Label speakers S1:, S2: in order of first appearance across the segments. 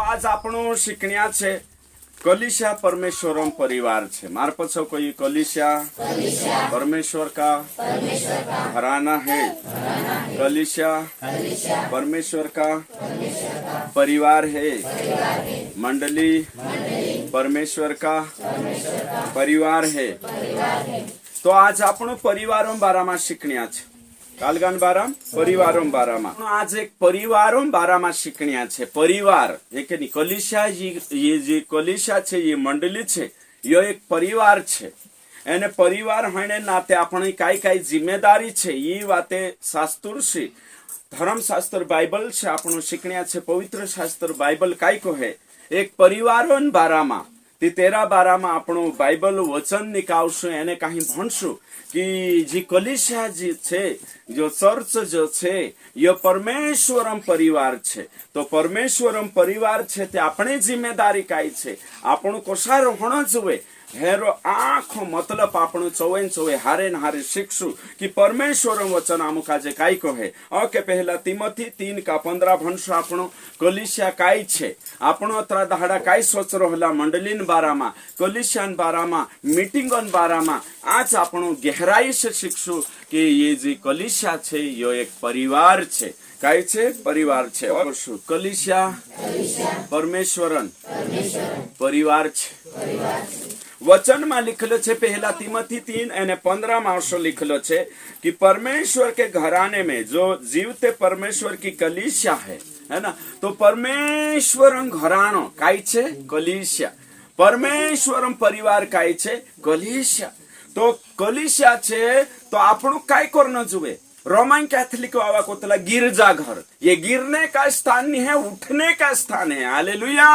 S1: आज આપણો શીખણ્યા છે कलिसिया परमेश्वरम परिवार छे। मार पछो कोई कलिसिया परमेश्वर का घराना है। कलिसिया परमेश्वर का परिवार है। मंडली परमेश्वर का परिवार है। तो आज આપણો પરિવારો બારામાં શીખણ્યા છે। કાલગાન બારામ પરિવારો બારામાં आज एक परिवारो बाराમાં શીખણ્યા છે। परिवार एक कलिसिया ये जे कलिसिया छे ये मंडली छे यो एक परिवार छे। एने परिवार होने नाते आपणी काई काई जिम्मेदारी छे ये वाते शास्त्र छे धर्मशास्त्र बाइबल छे आपणो શીખણ્યા છે। पवित्र शास्त्र बाइबल काई कहे एक परिवारो बाराમાં ते तेरा बाराમાં આપણો बाइबल वचन निकालशु एने कहीं भणशु कि जी कलिसिया जी छे जो चर्च जो छे यो परमेश्वरम परिवार छे। तो परमेश्वरम परिवार छे ते आपणी जिम्मेदारी काई छे आपणो कोसारो होणो जोए हेरो आखो मतलब आपणो चौवे चौवे हारे न हारे शिक्षु कि परमेश्वर वचन आमुक आज काई कहे ओके पहला तिमोथी 3:15 भणशु आपणो कलिसिया काई छे आपणो अत्रा दहाड़ा काई सोच रहला मंडलीन बारामा कलिसियान बारामा मीटिंगन बारामा आज आपणो गहराई से शिक्षु कि ये जे कलिसिया छे यो एक परिवार छे। काई छे परिवार छे। और शु कलिसिया परमेश्वरन परिवार छे। वचन में लिखलो छे पहला तिमोथी 3:15 में लिखलो छे कि परमेश्वर के घराने में जो जीवते परमेश्वर की कलिसिया है ना। तो परमेश्वरम घरानो काई छे कलिसिया परमेश्वरम परिवार काई छे कलिसिया। तो कलिसिया छे तो आपणो काई करनो जुए रोमन कैथोलिक वाला कोतला गिरजा घर ये गिरने का स्थान नहीं है उठने का स्थान है। हालेलुया।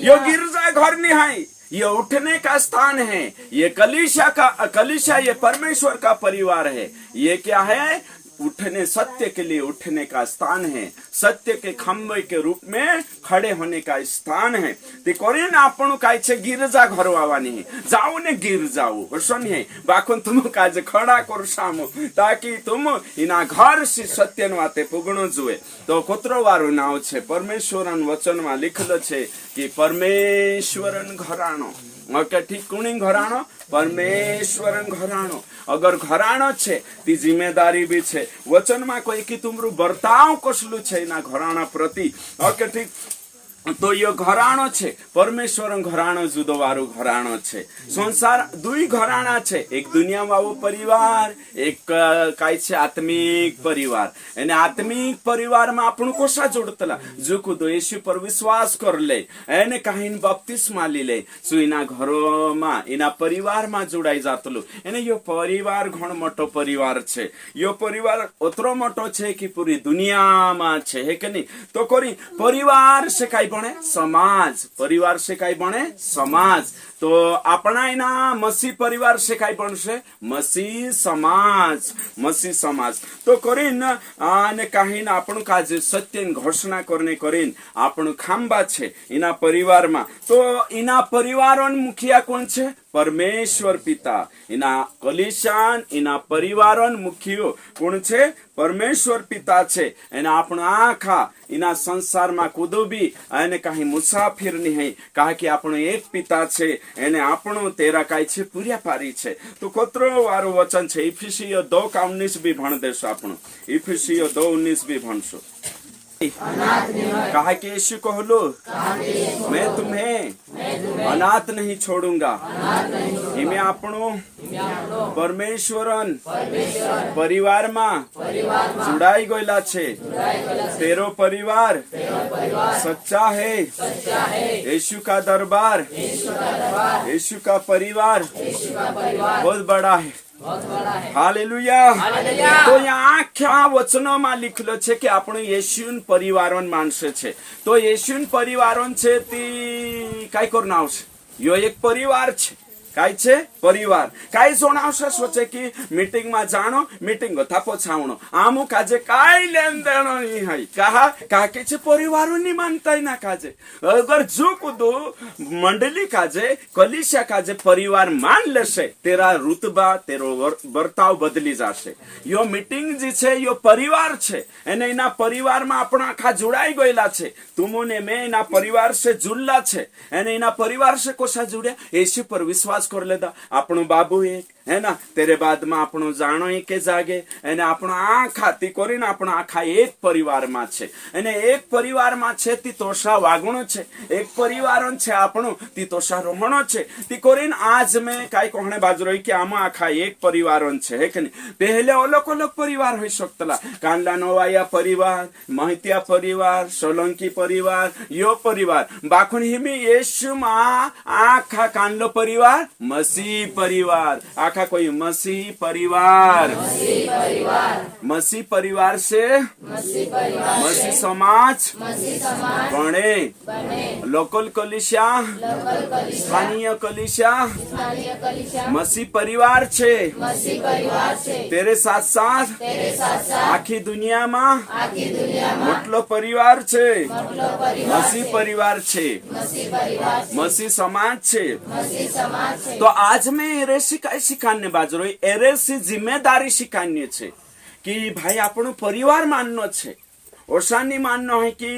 S1: यो गिरजा घर नहीं है ये उठने का स्थान है। ये कलिसिया ये परमेश्वर का परिवार है। ये क्या है उठने सत्य के लिए उठने का स्थान है। सत्य के खंभे के रूप में खड़े होने का स्थान है। ते कोरिन आपणो काय छे गिरजा घर वावानी जाओ ने गिर जाओ सुनिए बाखुन तुम काज खड़ा कर सामो ताकि तुम इना घर से सत्य वाते पुगणो जुए। तो कोतरो वारो नाव छे परमेश्वरन वचन में लिखलो छे कि परमेश्वरन घराणो ओके ठीक कुणी घराणो परमेश्वरन घराणो। अगर घराणो छे ती जिम्मेदारी भी छे वचन में कोई कि तुमरू बर्ताव कसलू छे ना घराणा प्रति ओके ठीक। तो यो घराणो छे परमेश्वर घराणो जुदो वारो घराणो छे। संसार दुई घराणा छे एक दुनिया वाळो परिवार एक काय छे आत्मिक परिवार। एने आत्मिक परिवार में आपणो कोसा जोडतला जो खुदो येशू पर विश्वास कर ले एने काहीन बपतिस्मा ली ले सो इना घरो में इना परिवार में जोडाई जातलो। एने यो परिवार घणो मोटो परिवार छे। यो परिवार ओतरो मोटो छे कि पूरी दुनिया में छे है के नहीं। तो कोरी परिवार से काई बने समाज परिवार से काई बने समाज। तो अपना इना मसीह परिवार से काई बनशे मसीह समाज मसीह समाज। तो करीन आने काहीन आपणो काज सत्य घोषणा करने करीन आपणो खांबा छे इना परिवार में। तो इना परिवारोन मुखिया कोण छे परमेश्वर पिता। इना कलिसियान इना परिवारोन मुखियो कोण छे परमेश्वर पिता छे। एना आपणो आखा इना संसार में कूदो भी एने कहीं मुसाफिर नहीं है कहा कि आपणो एक पिता छे एने आपणो तेरा काई छे पूर्या पारी छे। तो कोतरो वारो वचन छे इफिसियो 2:19 भी भण देशो आपणो इफिसियो 2:19 भी भणशो। कहा कि यीशु कहलो मैं तुम्हें अनाथ नहीं छोड़ूंगा। इमे आपणो परमेश्वरन परिवार में जुड़ाई गयला छे। तेरो परिवार सच्चा है। यीशु का दरबार यीशु का परिवार बहुत बड़ा है। हालेलुया। तो यहाँ आख्या वचनों में लिखलो छे कि आपणे येशून परिवारोन माणसे छे। तो येशून परिवारोन छे ती काय करना आवशे यो एक परिवार छे। काय छे परिवार काय जणावशे सोचे की मीटिंग में जानो मीटिंग थापो छावणो आमु काजे काय लेन देन नहीं है कहा काके छे परिवारों नहीं मानता ही ना काजे अगर जो कुदो मंडली काजे कलिसिया काजे परिवार मान लेशे तेरा रुतबा तेरो वर्ताव बदली जाशे यो मीटिंग जी छे यो परिवार छे एने एना परिवार में आपण आखा जुड़ाई गयेला छे तुमने मैं एना परिवार से जुड़ला छे एने एना परिवार से कोसा जुड़े यीशु पर विश्वास कर लेता आपनो बाबू एक है ना तेरे बाद में आपनो जानो एक जागे एने आपनो आखा ती करीने आपनो आखा एक परिवार में छे एने एक परिवार में छे ती तोषा वागणो छे एक परिवारन छे आपनो ती तोषा रोहणो छे ती करीन आज में काई कोहणे बाजू रही कि आमा आखा एक परिवारन छे है कि नहीं पहले अलग अलग परिवार होई सकतला कांडला नवाया परिवार महितिया परिवार सोलंकी परिवार यो परिवार बाखुन हिमी येशु मा आखा कांडलो परिवार मसीह परिवार आखा कोई मसीह परिवार मसीह परिवार से मसीह समाज बने लोकल कलिसिया स्थानीय कलिसिया मसीह परिवार छे तेरे साथ साथ आखी दुनिया में मोटलो परिवार छे मसीह परिवार छे मसीह समाज छे तो आज मैं एरे शिकान्य बाजू रही एरे सी जिम्मेदारी शिकान्य छे कि भाई आपण परिवार माननो छे ओसानी माननो है कि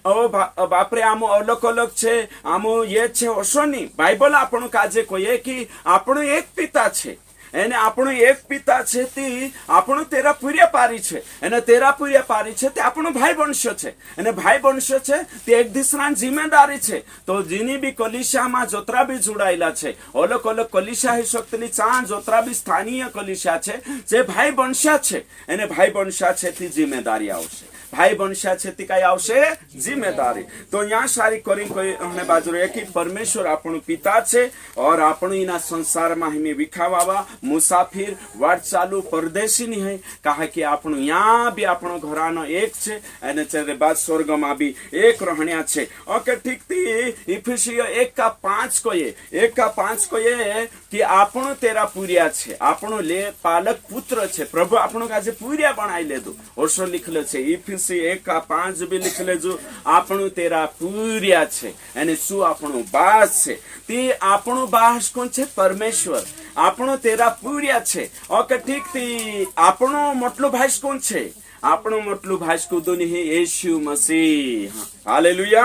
S1: ओ बापरे आमो अलग अलग छे आमो ये छे ओसोनी बाइबल आपण काजे कोये कि आपण एक पिता छे एने આપણો એક પિતા છે તે આપણો તેરા પૂર્ય પારી છે અને તેરા પૂર્ય પારી છે તે આપણો ભાઈ બનશો છે અને ભાઈ બનશો છે તે એક દિશરાન જિમ્મેદારી છે તો જીની બી કલિશામાં જોતરા બી જોડાયેલા છે अलग अलग કલિશા હી શકતલી ચાં જોતરા બી સ્થાનીય કલિશા છે જે ભાઈ બનશા છે એને ભાઈ બનશા છે તે જિમ્મેદારી આવશે भाई बंशा छे ती काय आवशे जिम्मेदारी तो यहाँ सारी करी कोई हमने बाजू रहे कि परमेश्वर आपणो पिता छे और आपणो इना संसार में हमें विखावावा मुसाफिर वाट चालू परदेशी नहीं है कहा कि आपणो यहाँ भी आपणो घरानो एक छे अने तेरे बाद स्वर्ग में भी एक रहण्या छे ओके ठीक थी इफिसियो 1:5 को ये कि आपणो तेरा पूर्या छे आपणो ले पालक पुत्र छे प्रभु आपणो काजे पूर्या बनाई लेदो ओसो लिखलो छे इफिसियो 1:5 भी लिख लेजो आपणो तेरा पूर्या छे अने सु आपणो बास छे ती आपणो बास कोण छे परमेश्वर आपणो तेरा पूर्या छे ओके ठीक थी आपणो मोटलो भाई कोण छे આપણો મોટલું ભાઈસ્કુદુની હે યેશુ મસીહ હાલેલુયા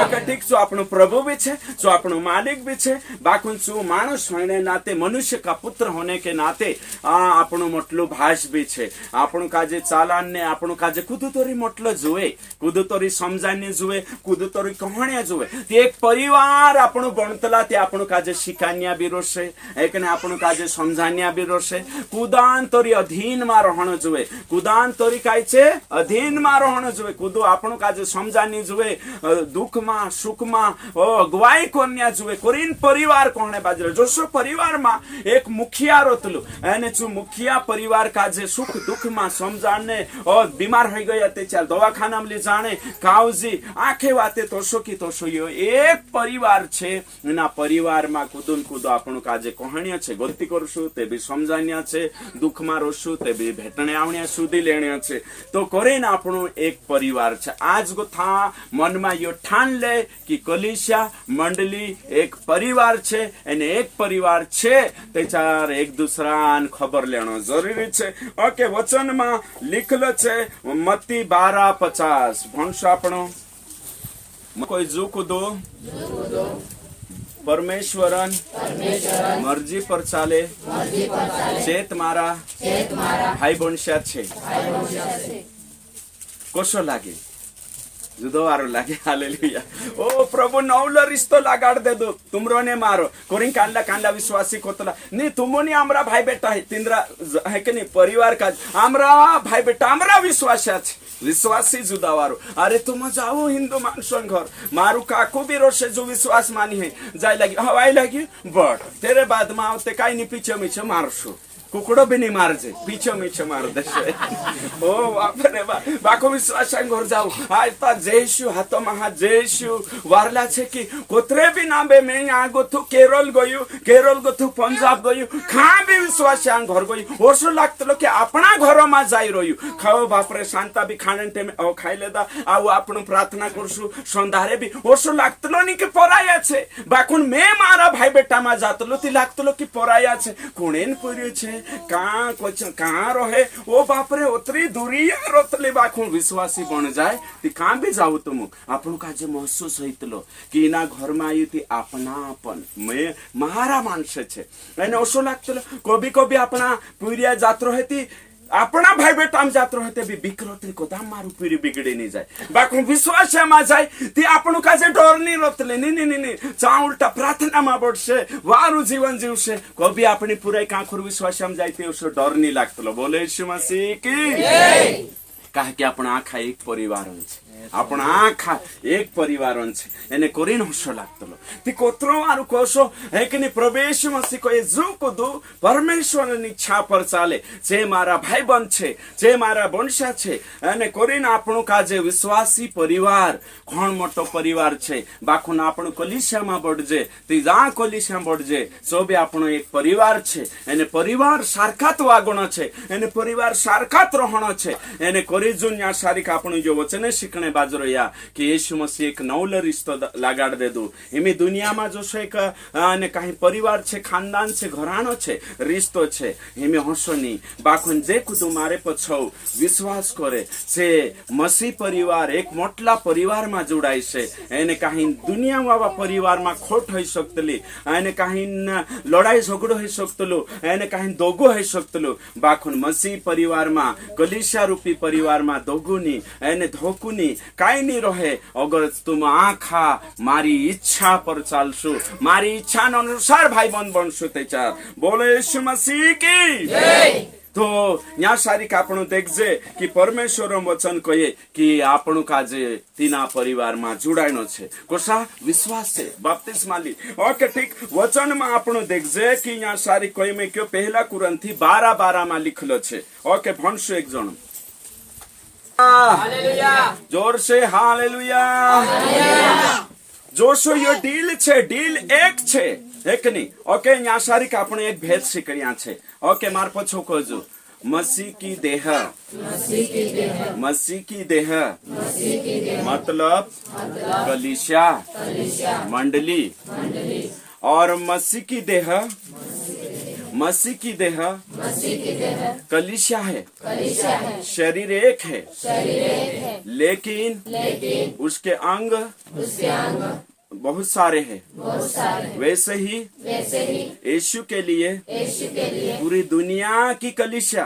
S1: ઓકે ઠીક છો આપણો પ્રભુ भी છે जो આપણો मालिक भी છે बाकुन सु मानुष होने नाते मनुष्य का पुत्र होने के नाते આપણો મોટલું ભાઈસ भी છે આપણો काजे चालान ने આપણો काजे कुदुतोरी मोटलो जुए कुदुतोरी समजाने जुए कुदुतोरी कहाणिया जुए ते एक परिवार આપણો बणतला ते આપણો काजे शिकान्या भी रोसे एकने આપણો काजे समजान्या भी रोसे कुदांतोरी अधीन में रहणो जुए कुदांतोरी काय छे अधीन में रहणो जुए कुदो આપણો काजे समजानी जुए दुख में सुख में अगुवाई करन्या जुए कोरीन परिवार कोणे बाजरे जोशो परिवार में एक मुखिया रोतलु एने जो मुखिया परिवार काजे सुख दुख में समजाने और बीमार हो गया ते चाल दवाखाना में ले जाने कावजी आखे वाते तोशो की तोशो यो एक परिवार छे एना परिवार में कुदुन कुदो આપણો काजे कहाणिया छे गलती करशु ते भी समजान्या छे दुख में रोशु ते भी भेटणे आवण्या सुधी लेण्या छे तो करेन આપણો एक परिवार छे आज गो था मन में यो ठान ले कि कलिसिया मंडली एक परिवार छे एने एक परिवार छे ते चार एक दूसरान खबर लेनो जरूरी छे ओके वचन में लिखलो छे मत्ती 12:50 भणशो આપણો कोई जुकुदो परमेश्वरन मर्जी पर चाले चेत मारा भाई बंशा छे कोशो लागे जुदो वारो लागे हालेलुया ओ प्रभु नवलो रिश्तो लगाड़ दे दो तुमरो ने मारो कोरिन कांडला कांडला विश्वासी कोतला नहीं तुमोनी आमरा भाई बेटा है तिंद्रा है के नहीं परिवार का आमरा भाई बेटा आमरा विश्वासी जुदावारो अरे तुम जाओ हिंदू मानसन घर मारू काकू भी रोशे जो विश्वास मानी है जाय लगी हवाई लगी बट तेरे बाद में आवते काई नहीं पीछे मीछे मारशो कुकड़ो भी नहीं मार जे पीछे मीछे मार दे ओ बापरे बाको विश्वास घर जाऊ आज ता जेशु हाथ महा जेशु वारला छे कि कोतरे भी ना बे मैं यहाँ गोथु केरल गोथु पंजाब गयु खा भी विश्वास घर गयु ओसो लागतलो कि अपना घर मा जाई रयु खाओ बापरे शांता भी खाने टेम ओ खाई लेदा आउ आपण प्रार्थना करसु संधारे भी ओसो लागतलो नि कि पराया छे बाकुन मैं मारा भाई बेटा मा जातलो ती लागतलो कि पराया छे कोणेन पुर्यो छे कहाँ रहे ओ बापरे उतरी दूरी रोतले बाखुन विश्वासी बन जाए ती कहाँ भी जाऊ तुम आपन का जे महसूस होइतलो कि ना घर में आई थी अपनापन मैं मारा मानस छे एने ओसो लागतलो कभी कभी अपना पुरिया जात रहती अपना भाई बेटा हम जात रहते भी बिकरतरी को दाम मारू पूरी बिगड़े नहीं जाए बाकु विश्वास मा जाए ती आपण का जे डर नहीं रतले नहीं चा उल्टा प्रार्थना मा बढ़से वारु जीवन जीवसे कभी अपनी पूरे काखुर विश्वास हम जाइते उसो डर नहीं लागतलो बोले यीशु मसीह की कहा कि आपण आखा एक परिवार छे आपण आखा एक परिवार छे एने कोरिन हसो लागतलो ती कोत्रो आरु कोसो हेकनी प्रवेश मसी को जु कुदु परमेश्वर नि इच्छा पर चाले जे मारा भाई बन छे जे मारा वंशा छे एने कोरिन आपण का जे विश्वासी परिवार कोण मोटो परिवार छे बाखुन आपण कलिसिया मा बडजे ती जा कलिसिया बडजे सोबे आपण एक परिवार छे एने परिवार सारखात वागण छे एने परिवार सारखात रहण छे एने कोरी जुन या सारिक आपण जो वचन शिकणे बाजरो या कि यीशु मसीह एक नौल रिश्तो लगाड़ दे दू इमी दुनिया में जो से एक ने कहीं परिवार छे खानदान छे घरानो छे रिश्तो छे इमी हसनी बाखुन जे कुदु मारे पछौ विश्वास करे से मसीह परिवार एक मोटला परिवार में जोड़ाई से एने कहीं दुनिया वाला परिवार में खोट हो सकतली एने कहीं लड़ाई झगड़ो हो सकतलो एने कहीं दोगो हो सकतलो बाखुन मसीह परिवार में कलिसिया रूपी परिवार में दोगुनी एने धोकुनी काई नहीं रहे अगर तुम आखा मारी इच्छा पर चालसु मारी इच्छा अनुसार भाई बन बनसु तेचार बोले यीशु मसीह की तो यहाँ सारी आपण देखजे कि परमेश्वर वचन कहे कि आपण का जे तीना परिवार में जुड़ाइनो छे कोसा विश्वास से बपतिस्मा ली ओके ठीक वचन में आपण देखजे कि यहाँ सारी कहे में क्यों पहला कुरंथी 12:12 में लिखलो छे ओके भणसु एक जण जोर से हालेलुया जोशो यो डील छे डील एक छे एक नहीं ओके यहाँ सारी का अपने एक भेद सीखिया छे ओके मार पछो खोजो मसीह की देह मतलब कलीसिया मंडली और मसीह की देह कलीसिया है शरीर एक है लेकिन उसके अंग बहुत सारे हैं वैसे ही यीशु के लिए पूरी दुनिया की कलीसिया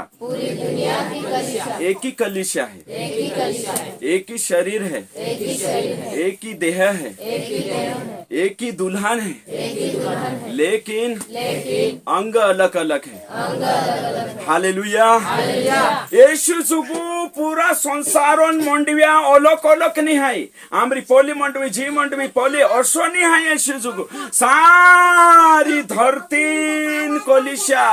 S1: एक ही कलीसिया है एक ही शरीर है एक ही देह है एक ही दुल्हन है लेकिन अंग अलग अलग है हालेलुया यीशु जुगु पूरा संसारन मंडविया अलग अलग नहीं है आमरी पोली मंडवी जी मंडवी पोली असो नहीं है यीशु जुगु सारी धरती कलिसिया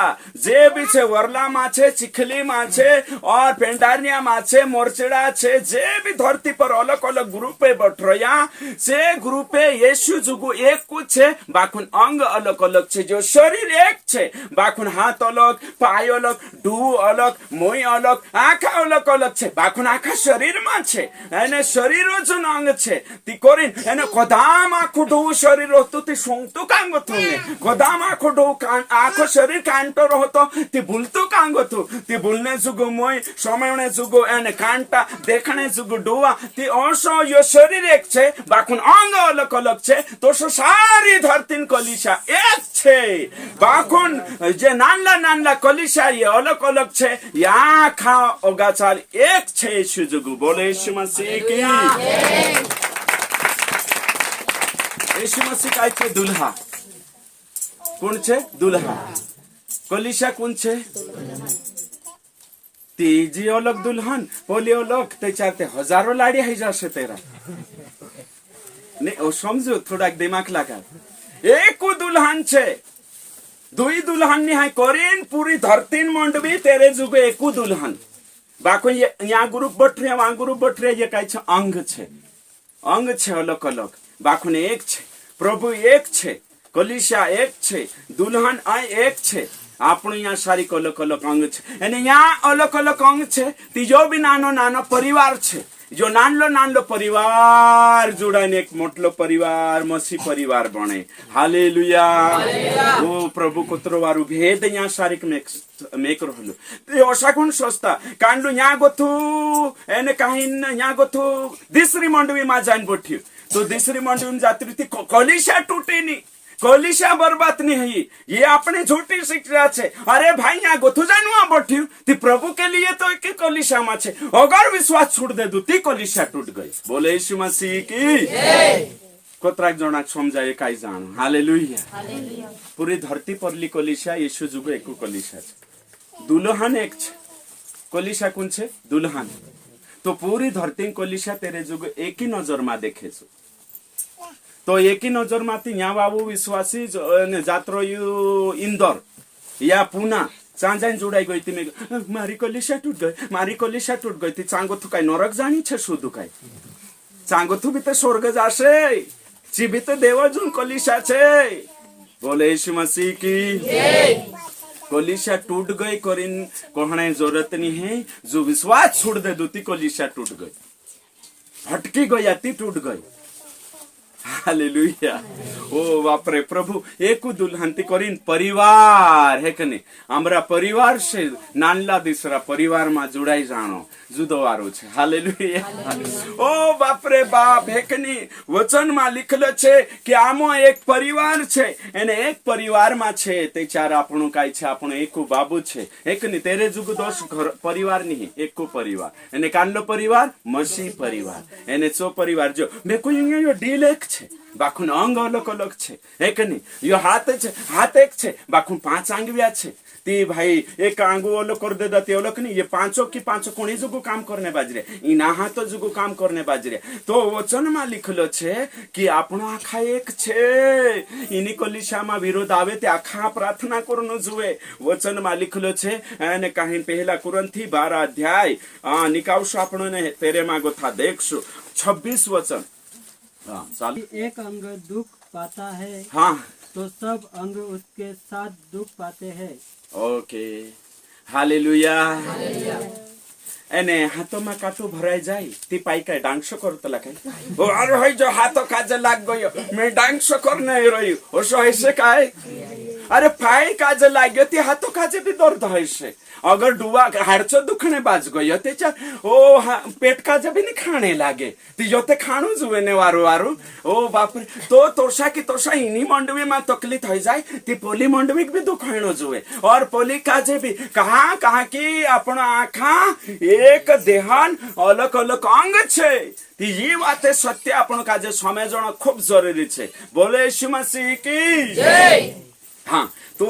S1: जे भी छे वरला मा छे चिखली मा छे और पेंडारिया मा छे मोरचेड़ा छे जे भी धरती पर अलग अलग ग्रुपे बटरया से ग्रुपे यीशु जुगु एक कुछ छे बाकुन अंग अलग अलग छे जो शरीर एक छे बाकुन हाथ अलग पाय अलग डू अलग मोई अलग आँखा अलग अलग छे बाकुन आँखा शरीर में छे एने शरीर जो अंग छे ती कोरिन एने कदाम आँखो डू शरीर होतो ती सोंगतो कांगो तुने कदाम आँखो डू आँखो शरीर कांटो रहतो ती बुलतो कांगो तू ती बुलने जुगो मोई समयने जुगो एने कांटा देखने जुगो डुआ ती ओसो यो शरीर एक छे बाकुन अंग अलग अलग छे तो सारी धरती कलिसिया एक छे बाकुन जे नानला नानला कलिसिया ये अलग अलग छे या खा ओगाचाल एक छे यीशु जुगु बोले यीशु मसीह की यीशु मसीह का के दुल्हा कौन छे दुल्हा कलिसिया कौन छे तीजी अलग दुल्हन पोली अलग ते चाहते हजारों लाड़ी है जासे तेरा नहीं ओ समझो थोड़ा दिमाग लगा एक दुल्हन छे दुई दुल्हन निहाय करीन पूरी धरतीन मंडवी तेरे जुगे एकू दुल्हन बाको यहाँ ग्रुप बटरे वहाँ ग्रुप बटरे ये कहे छे अंग छे अलग अलग बाको ने एक छे प्रभु एक छे कलिसिया एक छे दुल्हन एक छे આપણું यहाँ सारी अलग अलग अंग छे અને यहाँ अलग अलग अंग छे तीजो भी नानो नानो परिवार छे जो नानलो नानलो परिवार जोड़ाने एक मोटलो परिवार मसी परिवार बने हालेलुया ओ प्रभु कुत्रवारु भेद यहाँ सारी मेक रहलो ते ओसा कोण सोचता कांडू यहाँ गोथू एने काहीन यहाँ गोथू दिसरी मंडवी मा जान बोठ्यू तो दिसरी मंडवी जाती थी कलिसिया टूटी नहीं कलिसिया बर्बाद नहीं है ये अपने झूठी शिक्षा है अरे भाई यहाँ गोथु जानुआ बैठी ती प्रभु के लिए तो एक कलिसिया में छे अगर विश्वास छूट दे दू ती कलिसिया टूट गई बोले यीशु मसीह की कोतराक जना समझाए काई जानो हालेलुया पूरी धरती परली कलिसिया यीशु जुगो एको कलिसिया छे दुल्हन एक छे कलिसिया कुन छे दुल्हन तो पूरी धरती कलिसिया तेरे जुगो एक ही नजर में देखे छो तो एक ही नजर माथी यहाँ बाबू विश्वासी जात्रो यू इंदौर या पुना चांजाइन जोड़ाई गई थी मारी कलिसिया टूट गई थी चांगो थु काई नरक जानी छे शुद्ध काई चांगो थु भी तो स्वर्ग जाशे ची भी तो देव जुन कलिसिया छे बोले यीशु मसीह की कलिसिया टूट गई करिन कहने जरूरत नहीं है जो विश्वास छोड़ दे दूती कलिसिया टूट गई हटकी गई आती टूट गई हालेलुया ओ बाप रे प्रभु एक दुल्हनती करीन परिवार है कने हमरा परिवार से नानला दूसरा परिवार में जुड़ाई जानो जुदो वारो छे हालेलुया ओ बाप रे बाप है कने वचन में लिखलो छे कि आमो एक परिवार छे एने एक परिवार में छे ते चार आपणो काई छे आपणो एको बाबू छे एक ने तेरे जुग दोष घर परिवार नहीं एको परिवार एने कानलो परिवार मसीह परिवार एने चो परिवार जो मैं कोई यो डील एक छे बाखुन अंग अलग अलग छे एक नहीं यो हाथ एक छे बाखुन 5 आंगविया छे ती भाई एक आंगू अलग कर दे दते अलग नहीं ये पांचों की पांचों कोणी जुगु काम करने बाजरे इना हाथ जुगु काम करने बाजरे तो वचन में लिखलो छे कि आपनो आखा एक छे इनी कलिसिया में विरोध आवे ते आखा प्रार्थना करनो जुए वचन में लिखलो छे एने कहीं पहला कुरंथी 12 अध्याय निकावशो आपनो ने तेरे मागो था देखशो 26 वचन
S2: एक अंग दुख पाता है
S1: हाँ
S2: तो सब अंग उसके साथ दुख पाते हैं
S1: ओके हालेलुया एने हाथों में काटो भराई जाए ती पाई का डांस करतला काय ओ अरे होय जो हाथों काजे लाग गयो मैं डांस करने रही ओ सो ऐसे काय अरे पाई काजे लाग्यो ती हाथों काजे भी दर्द है अगर डुवा हाडचो दुखणे बाज गयो तेच्या ओ पेट काजे भी नहीं खाने लागे ती जोते खाणू जुए ने वारू वारू ओ बाप रे तो तोरसा की तोरसा इनी मंडवी में तकलीफ हो जाए ती पोली मंडवी भी दुखाणो जुए और पोली काजे भी कहाँ की अपन आँखा एक देहन अलग अलग अंग छे ती ये बात सत्य अपन काजे समझना खूब जरूरी छे बोले यीशु मसीह की जय हाँ तो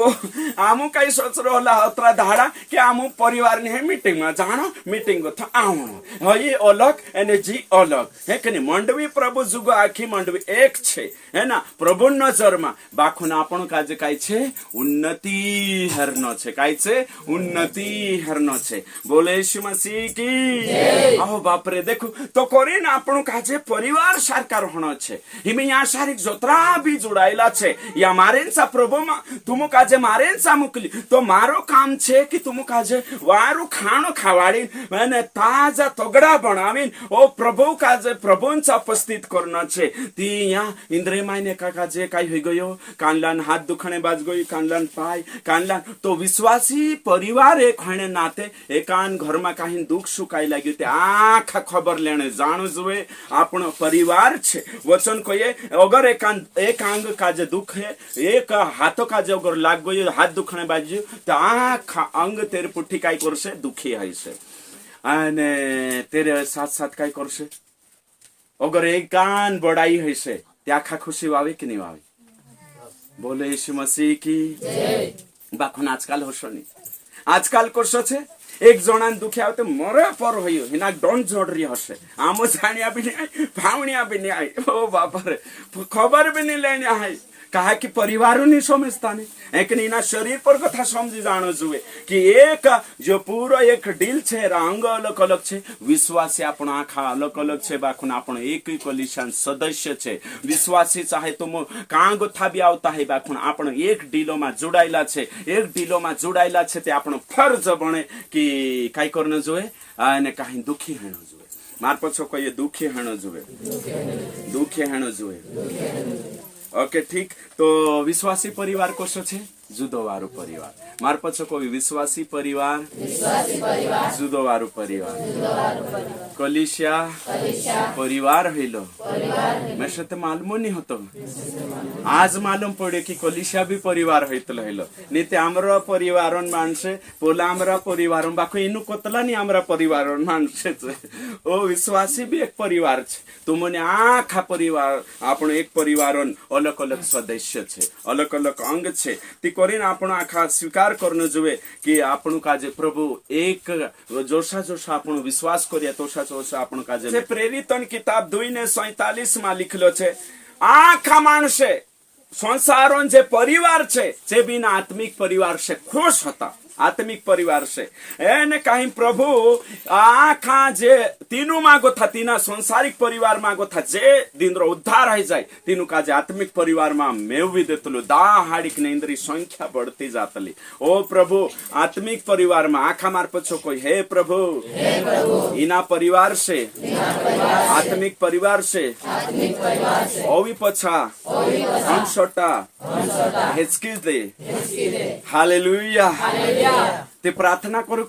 S1: आमु कई सोच रहा अतरा धाड़ा कि आमु परिवार ने मीटिंग में जानो मीटिंग को था आउनो ये अलग एने जी अलग है कि मंडवी प्रभु जुगो आखी मंडवी एक छे है ना प्रभु नजर में बाखुन आपण काजे काई छे उन्नति हेरनो छे काई छे उन्नति हेरनो छे बोले यीशु मसीह की आओ बाप रे देखो तो करिन आपण काजे परिवार सरकार होनो छे हिमे यहाँ सारी जोत्रा भी जुड़ाइला छे या मारेन सा प्रभु मा तुम काजे मारे सामुकली तो मारो काम छे कि तुम काजे वारू खाणो खावाड़ी मैंने ताजा तगड़ा बनावीन ओ प्रभु काजे प्रभुंचा उपस्थित करना छे ती यहाँ इंद्रे मायने का काजे काई हो गयो कानलान हाथ दुखणे बाज गई कानलान पाय कानलान तो विश्वासी परिवार एक होने नाते एकान घर में कहीं दुख सुखाई लगी ते आखा खबर लेने जानो जुए आपनो परिवार छे वचन को ये अगर एक अंग काजे दुख है एक हाथों काजे अगर लाग गयो हाथ दुखने बाजू तो आखा अंग तेरे पुट्ठी काई करसे दुखी है से अने तेरे साथ साथ काई करसे अगर एक कान बड़ाई है से ते आखा खुशी वावे कि नहीं वावे बोले यीशु मसीह की जय बाखुन आजकल होशनी आजकल करसो छे एक जनान दुखी आवते मरे पर होयो हिना डोंट जोड़री हसे आमो जानिया भी नहीं भावनिया भी नहीं आई ओ बाप रे खबर भी नहीं लेने आई कहा कि परिवार नहीं समझता ने एक ना शरीर पर कथा समझी जानो जुए कि एक जो पूरा एक डील छे अंग अलग अलग छे विश्वासी आपण आखा अलग अलग छे बाखुन आपण एक ही कलिशान सदस्य छे विश्वासी चाहे तो कां गोथा भी आवता है बाखुन आपण एक डीलो में जोड़ायला छे एक डीलो में जोड़ायला छे ते आपण फर्ज बने कि काई करनो जोए अने काई दुखी हेणो जोए मार पछो कोई दुखी हेणो जोए दुखी हेणो जोए ओके ठीक तो विश्वासी परिवार कसो छे जुदोवारू परिवार मार पछो कोई विश्वासी परिवार जुदोवारू परिवार कलिसिया परिवार हईलो मैं तो मालूम नहीं होतो आज मालूम पड़े कि कलिसिया भी परिवार हईतलो हईलो नीते आमरा परिवार मानसे पोला आमरा परिवार बाको इनु कोतला नहीं आमरा परिवार मानसे ओ विश्वासी भी एक परिवार छे तुमने आखा परिवार आपण एक परिवार अलग अलग सदस्य छे अलग अलग अंग छे ती करीन आपण आखा स्वीकार करनो जुए कि आपण काजे प्रभु एक जोशा जोशा आपण विश्वास करिया तोशा जोशा आपण काजे से प्रेरितन किताब 2:47 में लिखलो छे आखा माणसे संसारों जे परिवार छे जे बिना आत्मिक परिवार से खुश होता आत्मिक परिवार से एने कहीं प्रभु आखा जे तीनों मागो था तीना संसारिक परिवार मागो था जे दिन रो उद्धार है जाए तीनों का जे आत्मिक परिवार में मेवी देतलो दाहाड़िक नेंद्री संख्या बढ़ती जातली ओ प्रभु आत्मिक परिवार में आखा मार पछो कोई हे प्रभु इना परिवार से आत्मिक परिवार से ओवी पछा हम छोटा हेचकी दे हालेलुया ते प्रार्थना करो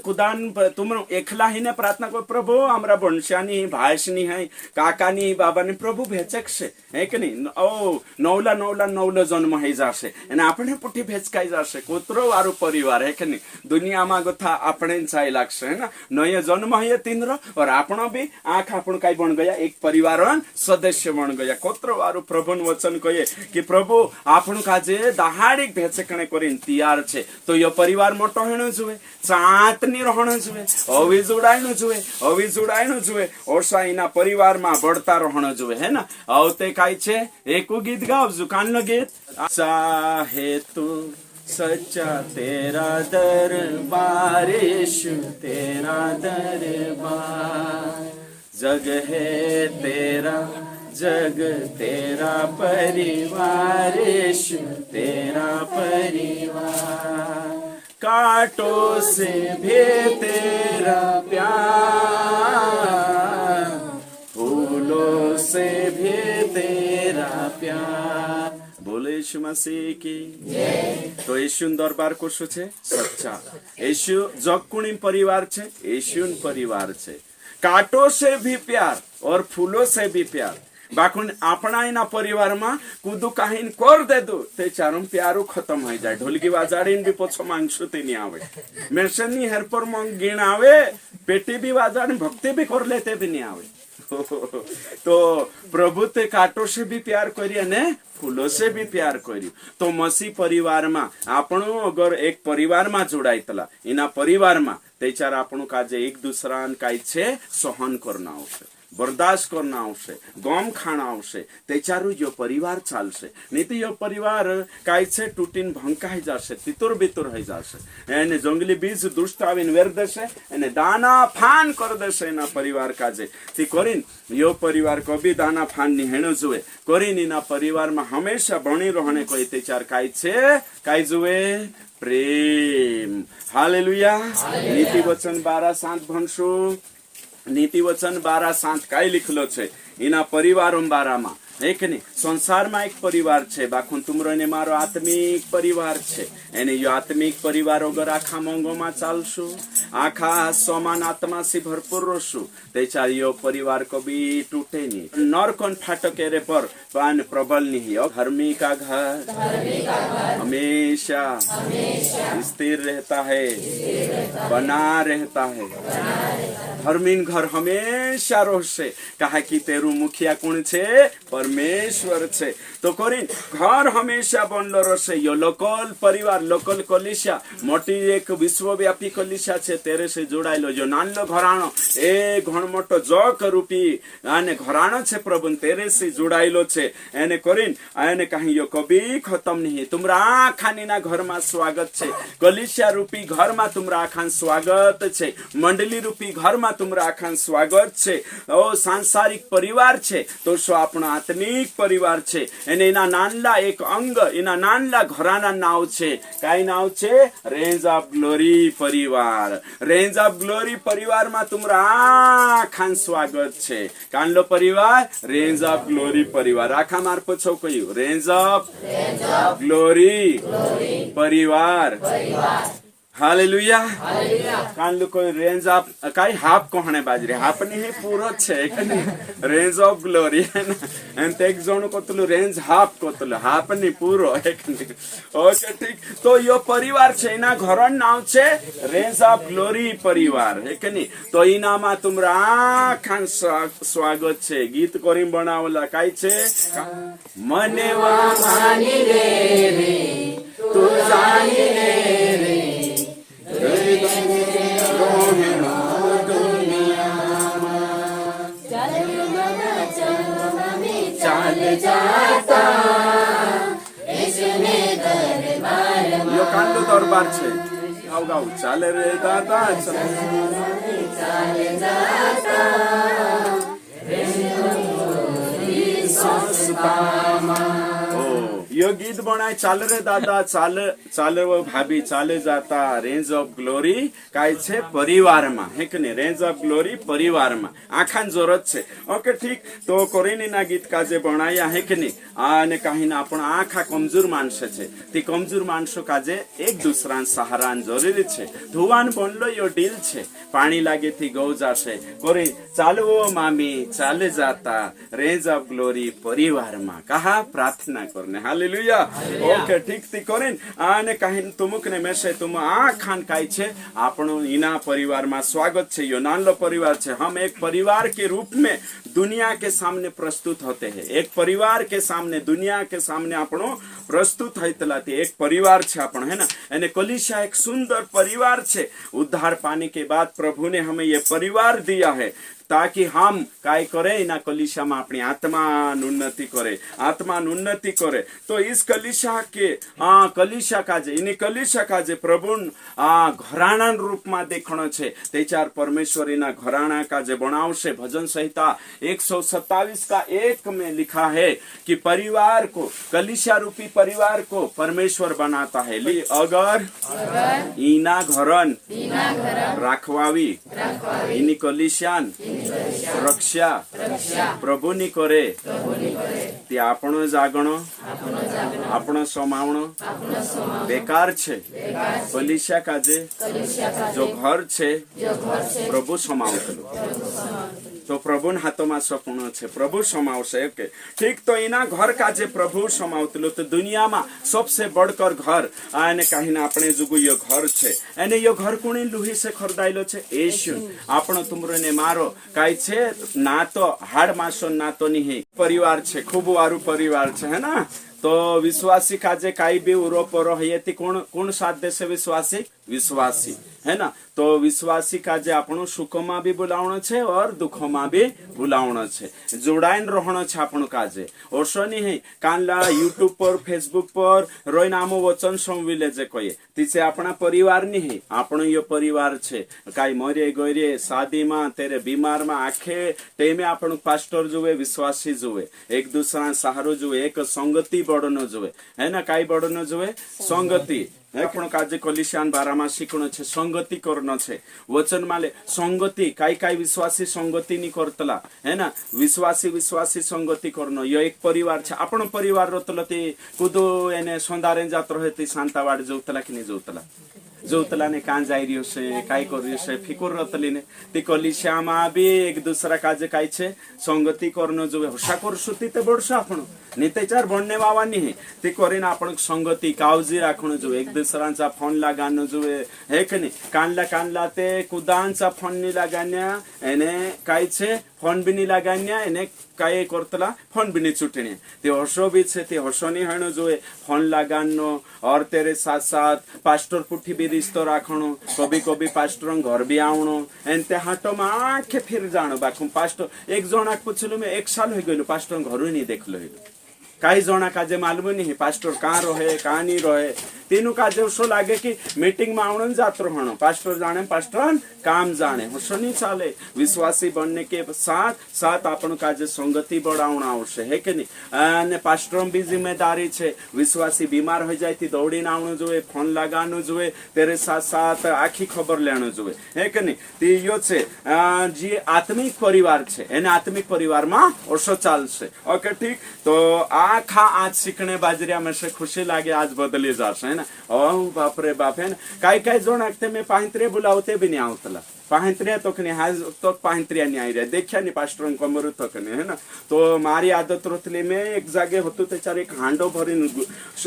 S1: कुदान तुम एकला ही ने प्रार्थना करो प्रभु हमरा बंशानी भाषनी है काकानी बाबानी प्रभु भेचक से है कि नहीं ओ नौला नौला नौला जन्म है जासे एने आपने पुठी भेचकाई जासे कोतरो वारो परिवार है कि नहीं दुनिया में गोथा आपने चाय लागसे है ना नया जन्म है तीनरो और आपण भी आंख आपण काई बन गया एक परिवार सदस्य बन गया कोतरो वारो प्रभुन वचन कहे कि प्रभु आपण काजे दहाड़िक भेचकणे करीन तैयार छे तो यो परिवार मोटो हेणो जुए चातनी रहणो जुए अवी जुड़ायनो जुए ओसा इना परिवार में बढ़ता रहणो जुए है ना आवते काई छे एको गीत गाव जुकान गीत चाहे तू सच्चा तेरा दरबार यीशु तेरा दरबार जग है तेरा जग तेरा परिवार यीशु तेरा परिवार कांटों से भी तेरा प्यार फूलों से भी तेरा प्यार बोले यीशु मसीह की तो यीशु दरबार कोशो छे सच्चा यीशु जगकुणी परिवार छे यीशु परिवार छे कांटों से भी प्यार और फूलों से भी प्यार बाकुन अपना इना परिवार में कूदू काहीन कर दे दो ते चारों प्यारो खत्म हो जाए ढोलकी बाजाड़ीन भी पछो मांगसु ते नहीं आवे मेरसनी हेर पर मंग गिण आवे पेटी भी बाजाड़ी भक्ति भी कर लेते भी नहीं आवे तो प्रभु ते काटो से भी प्यार करिए ने फूलों से भी प्यार करियो तो मसीह परिवार में आपणो अगर एक परिवार में जोड़ायतला इना परिवार में ते चार आपणो काजे एक दूसरा काई छे सहन करना आवशे बर्दाश्त करना आवशे गम खाना आवशे तेचारू यो परिवार चालशे नहीं तो यो परिवार काई छे तूटीन भंकाई जाशे तितुर बितुर हई जाशे एने जंगली बीज दुष्ट आवीने वेर देशे एने दाना फान कर देशे एना परिवार काजे ती करीन यो परिवार कभी दाना फान नी हेणो जुए करीन इना परिवार में हमेशा बणी रहणे कोई तेचार काई छे काई जुए प्रेम हालेलुया नीति वचन 12:7 भणशु नीति वचन 12:7 काई लिखलो छे इना परिवारों बारा में एक नहीं संसार में एक परिवार छे बाखुन तुमरो ने मारो आत्मिक परिवार छे एने यो आत्मिक परिवार अगर आखा मंगो में चालशु आखा समान आत्मा से भरपूर रहशु तेचार यो परिवार कभी टूटे नहीं नरकन फाटके रे पर पान प्रबल नहीं हो धर्मी का घर हमेशा स्थिर रहता है बना रहता है धर्मीन घर हमेशा रहशे कहा कि तेरू मुखिया कौन छे परमेश्वर छे तो करीन घर हमेशा बनलो रहशे यो लोकल परिवार लोकल कलिसिया मोटी एक विश्वव्यापी कलिसिया छे तेरे से जोड़ाયેલો जो नानलो घराणो ए घणो मोटो जक रूपी आने घराणो छे प्रभु तेरे से जोड़ाયેલો छे एने करीन आने कहीं यो कभी खत्म नहीं तुमरा आखानी ना घर में स्वागत छे कलिसिया रूपी घर में तुमरा आखान स्वागत छे मंडली रूपी घर में तुमरा आखान स्वागत छे ओ सांसारिक परिवार छे तो शो आपणो आत्मिक परिवार छे एने एना नानला एक अंग एना नानला घराना नाव छे काई नाव छे रेंज ऑफ ग्लोरी परिवार रेंज ऑफ ग्लोरी परिवार में तुमरा आखान स्वागत छे कानलो परिवार रेंज ऑफ ग्लोरी परिवार आखा मार्फत छौ कह्યું रेंज ऑफ ग्लोरी परिवार हालेलुया कानलो कोई रेंज ऑफ काई हाफ कोहणे बाजरे हाफ नहीं है पूरो छे रेंज ऑफ ग्लोरी है ना एंत एक जण कोतलु रेंज हाफ कोतलु हाफ नहीं पूरो एक ओके ठीक तो यो परिवार छे ना घरन नाव छे रेंज ऑफ ग्लोरी परिवार है के नहीं तो इना मा तुमरा आखान स्वागत छे गीत करीम बनावला काई छे मने वा मानी रे तू जानी रे यो कांडो दरबार छे गाओ गाओ चाले रे दादा चाले जाता यो गीत बनाए चाल रे दादा चाल वो भाभी चाले जाता रेंज ऑफ ग्लोरी काय छे परिवार में है कि नहीं रेंज ऑफ ग्लोरी परिवार में आखान जरूरत छे ओके ठीक तो कोरीनी ना गीत काजे बनाया है कि नहीं आने कहीं ना अपन आखा कमजोर मानस छे ती कमजोर मानसो काजे एक दूसरा सहारा जरूरी छे धुवान बनलो यो डील छे पानी लागे थी गौ जाशे कोरी चालो मामी चाले जाता रेंज ऑफ ग्लोरी परिवार में कहा प्रार्थना करने हालेलुया ओके ठीक थी करीन आने कहीं तुमुक ने मेसे तुम आ खान काई छे आपनो इना परिवार में स्वागत छे यो नानलो परिवार छे हम एक परिवार के रूप में दुनिया के सामने प्रस्तुत होते हैं एक परिवार के सामने दुनिया के सामने आपनो प्रस्तुत हैतलाती एक परिवार छे आपण है ना एने कलीसिया एक सुंदर परिवार छे उद्धार पाने के बाद प्रभु ने हमें ये परिवार दिया है ताकि हम काय करे इना कलीसिया में अपनी आत्मा उन्नति करे तो इस कलीसिया के कलीसिया काजे इनी कलीसिया काजे प्रभु घराना रूप में देखणो छे ते चार परमेश्वर इना घराना काजे बनावशे भजन संहिता 127 का 1 में लिखा है कि परिवार को कलीसिया रूपी परिवार को परमेश्वर बनाता है ली अगर इना घरन राखवावी इनी कलीसियान रक्षा प्रभु नी करे ते आपणो जागणो आपणो समावणो बेकार छे कलीसिया काजे जो घर छे प्रभु समावतलो तो प्रभु हाथ में सपूर्ण छे प्रभु समावशे के ठीक तो इना घर काजे प्रभु समावतलो तो दुनिया में सबसे बढ़कर घर आने कहीं ना अपने जुगु यो घर छे एने यो घर कोणी लुही से खरदायलो छे येशू आपणो तुमरो ने मारो काई छे ना तो हाड़ मासो ना तो नहीं परिवार छे खूब वारू परिवार छे है ना तो विश्वासी काजे काई भी उरो परो है कौन साथ देशे विश्वासी है ना तो विश्वासी काजे आपनो सुखमा भी बुलावणो छे और दुखमा भी बुलावणो छे जोड़ाइन रहणो छे आपनो काजे ओसोनी है कानला यूट्यूब पर फेसबुक पर रोय नामो वचन संविले जे कहे तिसे अपना परिवार नी है आपनो यो परिवार छे काई मरे गरे शादी में तेरे बीमार में आखे टेमे आपनो पास्टर जुवे विश्वासी जुवे एक दूसरा सहारो जुवे एक संगति बड़नो जुवे है ना काई बड़नो जुवे संगति पण काजे कलिसियान बारामा शिकणो छे संगति करनो छे वचन माले संगति काई काई विश्वासी संगति नी करतला है ना विश्वासी संगति करनो यो एक परिवार छे आपण परिवार रतलती कुदो एने संदारे जात रहती शांतावाड़ जोतला कि नहीं जोतला ने कान जाई रियो से काई कर रियो से फिकुर रतली ने ती कलिसियामा भी एक दूसरा काजे काई छे संगति करनो जोवे होशा कर सुती ते बडसा आपण नितेचार बनने वावानी है ती करीन आपण संगति कावजी राखणो जो एक दूसरांचा फोन लगानो जोवे हे कि नहीं कानला ते कुदांचा फोन नी लगान्या एने काई छे फोन भी नी लगान्या एने काय करतला फोन भी नहीं छुटने ते हसो भी छे ते हसो नहीं हणो जोए फोन लगानो और तेरे साथ साथ पास्टर पुठी भी रिश्तो राखणो कभी कभी पास्टर घर भी आवणो एनते हाटो में आंखे फिर जानो बाकू पास्टर एक जन पूछलु मैं 1 साल हो गयो पास्टर घर नहीं देखलो कई जना काजे मालूम नहीं पास्टर कहाँ रहे कहाँ नहीं रहे तीनों काजे उसो लागे कि मीटिंग में आउन जात रहणो पास्टर जाने पास्टर काम जाने उसो नहीं चाले विश्वासी बनने के साथ साथ अपन काजे संगति बढ़ावना आवश्य है कि नहीं ने पास्टर भी जिम्मेदारी छे विश्वासी बीमार हो जाए थी दौड़ी आवनु जोए फोन लगानु जोए तेरे साथ साथ आखी खबर लेनु जोए है कि नहीं ती यो छे जे आत्मिक परिवार छे एने आत्मिक परिवार में ओसो चालशे ओके ठीक तो आखा आज सीखने बाजरिया में से खुशी लागे आज बदली जाशे है ना ओ बाप रे बाप है ना काय जोन आखते में पाहिंत्रे बुलावते भी नहीं आवतला पाहिंत्रिया तो कने हाज तो पाहिंत्रिया नहीं आई रे देखिया नहीं पास्टर कमरू तो कने है ना तो मारी आदत रोतली में एक जागे होतो त्याचार एक हांडो भरीन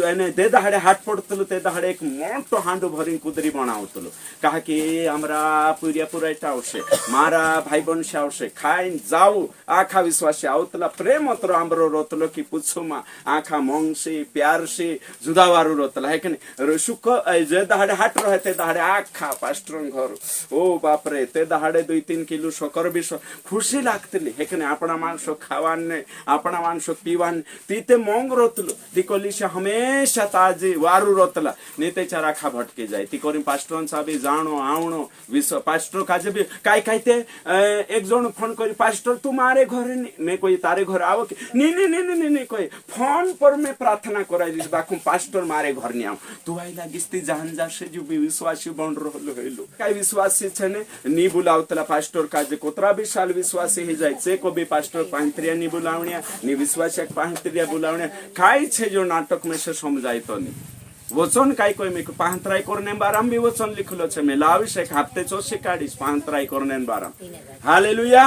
S1: एने दे दहाडे हाट पडतलो ते दहाडे एक मोठो हांडो भरीन कुदरी बनावतलो कहा कि हमरा पुरिया पुरायटा आवशे मारा भाई बंश आवशे खाइन जाऊ आखा विश्वासी आवतला प्रेम अतरो आंबरो रोतलो कि पूछो मा आखा मंगसी प्यारसी जुदावारू रोतला है कि सुख जे दहाडे हाट रहे ते दहाडे आखा पास्टर घर ओ बाप रे ते दहाडे 2-3 किलो शकर भी खुशी लागतली हे कने आपणा माणसो खावाने आपणा माणसो पीवान ती ते मोंग रोतलो ती कोलिशा हमेशा ताजी वारू रोतला ने तेचा राखा भटके जाय ती कोरी पास्टर साबी जाणो आवणो विश्व पास्टर काजे भी काय काय ते एक जण फोन करी पास्टर तू मारे घरे मैं कोई तारे घर आओ कि नहीं कोई फोन पर मैं प्रार्थना कराई दिस बाकू पास्टर मारे घर नहीं आऊ तू आई लागिस्ती जान जाशे जो विश्वासी बन रहलो हेलो काय विश्वासी छने नी बुलावतला पास्टर काजे कोतरा भी साल विश्वासी हे जायचे को भी पास्टर पाहिंत्रिया नी बुलावण्या नी विश्वासी पाहिंत्रिया बुलावण्या काय छे जो नाटक में से समजायतो नी वचन काय कोई में पाहंतराई करने बाराम भी वचन लिखलो छे मैं लाविश एक हफ्ते चो शिकाडीस पाहंतराई करने बाराम हालेलुया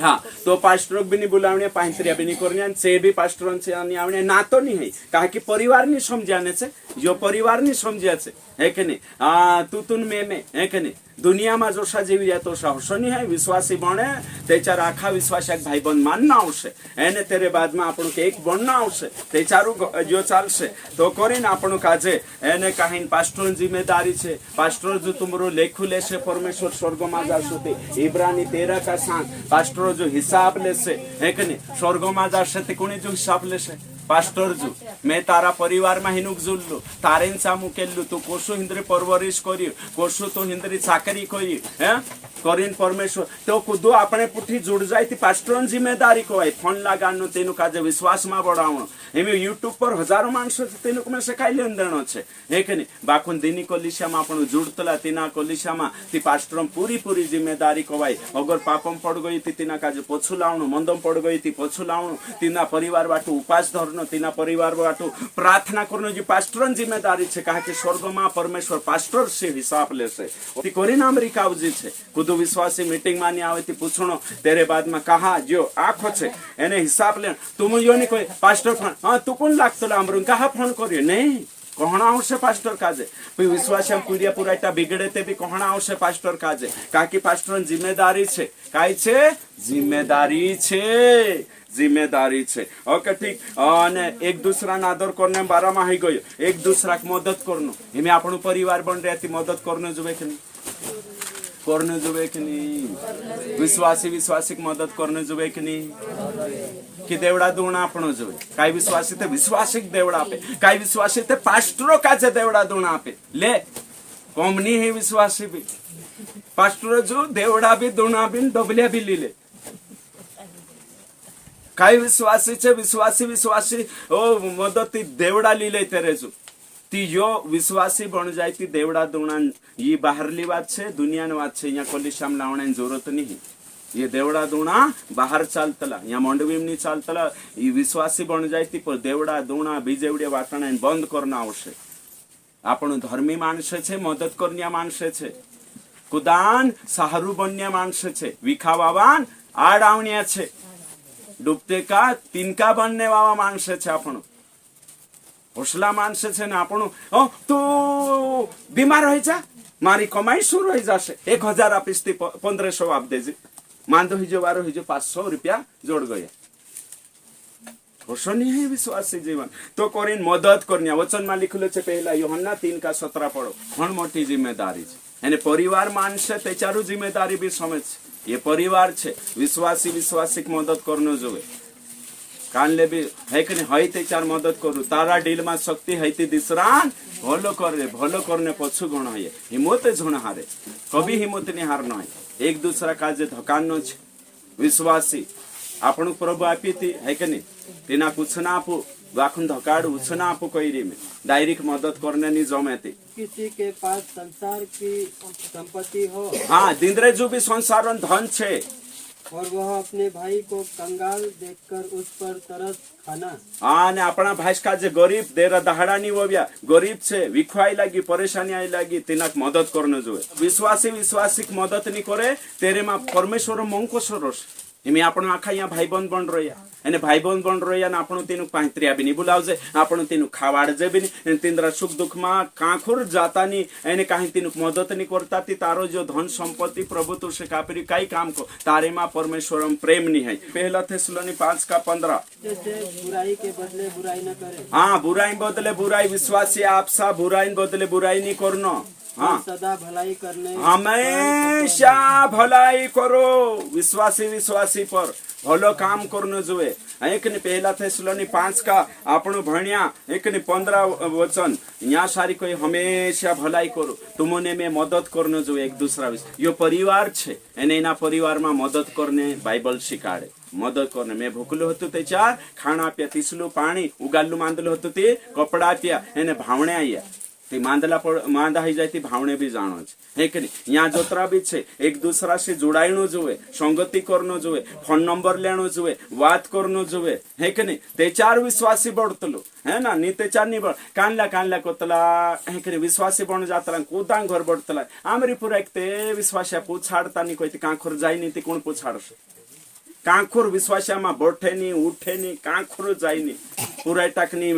S1: हाँ तो पास्टर भी नहीं बुलावणे पाहंतरिया भी नहीं करने से भी पास्टर से नहीं आवणे ना तो नहीं है कहा कि परिवार नहीं समझाने से जो परिवार नहीं समझ्या छे है कि नहीं तू तुन में है कि नहीं दुनिया में जोशा जीवी जाए तो हसनी है विश्वासी बने तेचा राखा विश्वास एक भाई बंद मानना आवश्य एने तेरे बाद में आपण के एक बनना आवश्य तेचारू जो चालशे तो करीन आपण काजे एने काहीन पास्टर जिम्मेदारी छे पास्टर जो तुमरो लेखु लेशे परमेश्वर स्वर्ग में जाशो ते इब्रानी 13 का 7 पास्टर जो हिसाब लेशे है कि नहीं स्वर्ग में जाशे ते कोणी जो हिसाब लेशे पास्टर जो मैं तारा परिवार में हिनुक जुल्लु तारेन सामू केल्लु तू कोसो हिंद्रे परवरिश करी कोसो तो हिंद्री चाकरी करी हैं करीन परमेश्वर तो कुदो अपने पुठी जुड़ जाए थी पास्टर जिम्मेदारी को आई फोन लगानो तेनु काजे विश्वास में बढ़ावणो एमे यूट्यूब पर हजारों माणसो तेनु में से काय लेन देनो छे हे के नहीं बाकुन दिनी कोलिशा में आपण जुड़तला तिना कोलिशा में ती पास्टर पूरी जिम्मेदारी को आई अगर पापम पड़ गई थी तिना काजे पोछु लावणो मंदम पड़ गई थी पोछु लावणो तिना परिवार बाटू उपास धरनो तिना परिवार बाटू प्रार्थना करनो जी पास्टर जिम्मेदारी छे कहा कि स्वर्ग में परमेश्वर पास्टर से हिसाब लेसे ती कोरिन अमेरिका उजी छे खुद विश्वासी मीटिंग में नहीं आवे थी पूछनो तेरे बाद में कहा जो आखो छे एने हिसाब ले तुम यो नहीं कोई पास्टर फोन हाँ तू कौन लागतो लामरून कहा फोन करियो नहीं कहना आवश्य पास्टर काजे विश्वास पूरिया पूराटा बिगड़े ते भी कहना आवश्य पास्टर काजे काकी पास्टर जिम्मेदारी छे काय छे जिम्मेदारी छे ओके ठीक અને एक दूसरा ना आदर करने बारा में आई गयो एक दूसरा की मदद करनो एमे आपणो परिवार बन रहती मदद करनो जुबे कि नहीं करने जुबे कि नहीं विश्वासी की मदद करने जुबे कि नहीं कि देवड़ा दुणा आपणो जुबे काय विश्वासी ते विश्वासी देवड़ा आपे काय विश्वासी ते पास्टरो काजे देवड़ा दुणा आपे ले कम नहीं है विश्वासी भी पास्टरो जो देवड़ा भी दुणा भी डबलिया भी लीले काय विश्वासी छे विश्वासी ओ मदती देवड़ा लीले तेरे जो ती जो विश्वासी बन जाए ती देवड़ा दुणा ये बाहरली बात छे दुनिया ने बात छे यहाँ कोलिशाम लावने जरूरत नहीं ये देवड़ा दुणा बाहर चालतला यहाँ मंडवी नहीं चालतला ये विश्वासी बन जाए ती पर देवड़ा दुणा बीजेवड़े वाटणे बंद करना आवश्यक आपण धर्मी माणसे छे मदद करनिया माणसे छे कुदान सहारू बननिया माणसे छे विखावावान आड आवनिया छे डूबते का तिनका बनने वाला माणसे छे आपण होसला माणसे छे ने आपण तू बीमार होई जा मारी कमाई शुरू हो जाशे 1000 आपीस थी 1500 आप देजे मांदो हिजो वारो हिजो 500 रुपया जोड़ गया। नहीं है विश्वासी जीवन तो कोरिन मदद करनी वचन में लिखलो छे पहला यूहन्ना 3:17 पढ़ो घण मोटी जिम्मेदारी छे एने परिवार मानसे तेचारू जिम्मेदारी भी समझ ये परिवार छे विश्वासी विश्वासी मदद करनो जोवे कानले भी है कि नहीं तेचार मदद करू तारा डील में शक्ति है दिसरान भलो करने पछु गण है हिम्मत झुण हारे कभी हिम्मत नहीं हार न एक दूसरा काजे धकानो छे विश्वासी आपण प्रभु आपी थी है कि नहीं तिना कुछ ना आपू वाखुन धकाड़ू उछ ना आपू कोई में डायरेक्ट मदद करने नहीं जमे थी
S2: किसी के पास संसार की संपत्ति हो
S1: हाँ दिंद्रे जो भी संसार धन छे
S2: और वह अपने भाई को कंगाल देखकर उस पर तरस खाना
S1: हाँ ने अपना भाई का जे गरीब देरा दहाड़ा नहीं वो गरीब छे विखवाई लगी परेशानी आई लगी तिनाक मदद करने जो विश्वासी विश्वासी मदद नहीं करे तेरे में परमेश्वर मंको सरोस इमे आपण आखा यहाँ भाई बंद बन रहा एने भाई बंद बन रहा ना आपण तीन पांतरिया भी नहीं बुलावजे आपण तीन खावाड़ जे भी नहीं तीनरा सुख दुख में काखुर जाता नहीं एने कहीं तीन मदद नहीं करता ती तारो जो धन संपत्ति प्रभु तो से कापरी कई काम को तारे माँ परमेश्वर प्रेम नहीं है पहला थिस्सलुनी 5:15
S2: जैसे बुराई के बदले बुराई न करे
S1: हाँ बुराई बदले बुराई विश्वासी आपसा बुराई बदले बुराई नहीं करना हाँ
S2: सदा भलाई करने
S1: हमेशा भलाई करो विश्वासी विश्वासी पर भलो काम करनो जुए एक ने पहला थिस्सलुनी 5 का आपण भणिया एक ने 15 वचन यहाँ सारी कोई हमेशा भलाई करो तुमने में मदद करनो जुए एक दूसरा यो परिवार छे एने ना परिवार में मदद करने बाइबल शिकाड़े मदद करने में भूखलो हतु ते चार खाना पिया तीसलू पानी उगालू मांदलो हतु ते कपड़ा पिया एने भावणे आया ती मांदा ही जाती भावने भी जानो है कि नहीं यहाँ जोतरा भी छे एक दूसरा से जुड़ाइनो जुए संगति करनो जुए फोन नंबर लेनो जुए बात करनो जुए है कि नहीं ते चार विश्वासी बढ़तलो है ना नी ते चार नहीं बढ़ कानला कोतला है कि नहीं विश्वासी बन जातला कोदांग घर बढ़तला आमरी पूरा एक ते विश्वासी पूछाड़ता नहीं कोई कांखुर जाई नहीं कोण पूछाड़से कांखुर विश्वासिया बैठे नहीं उठे नहीं कांखुर जाई नहीं पूरा टाकनी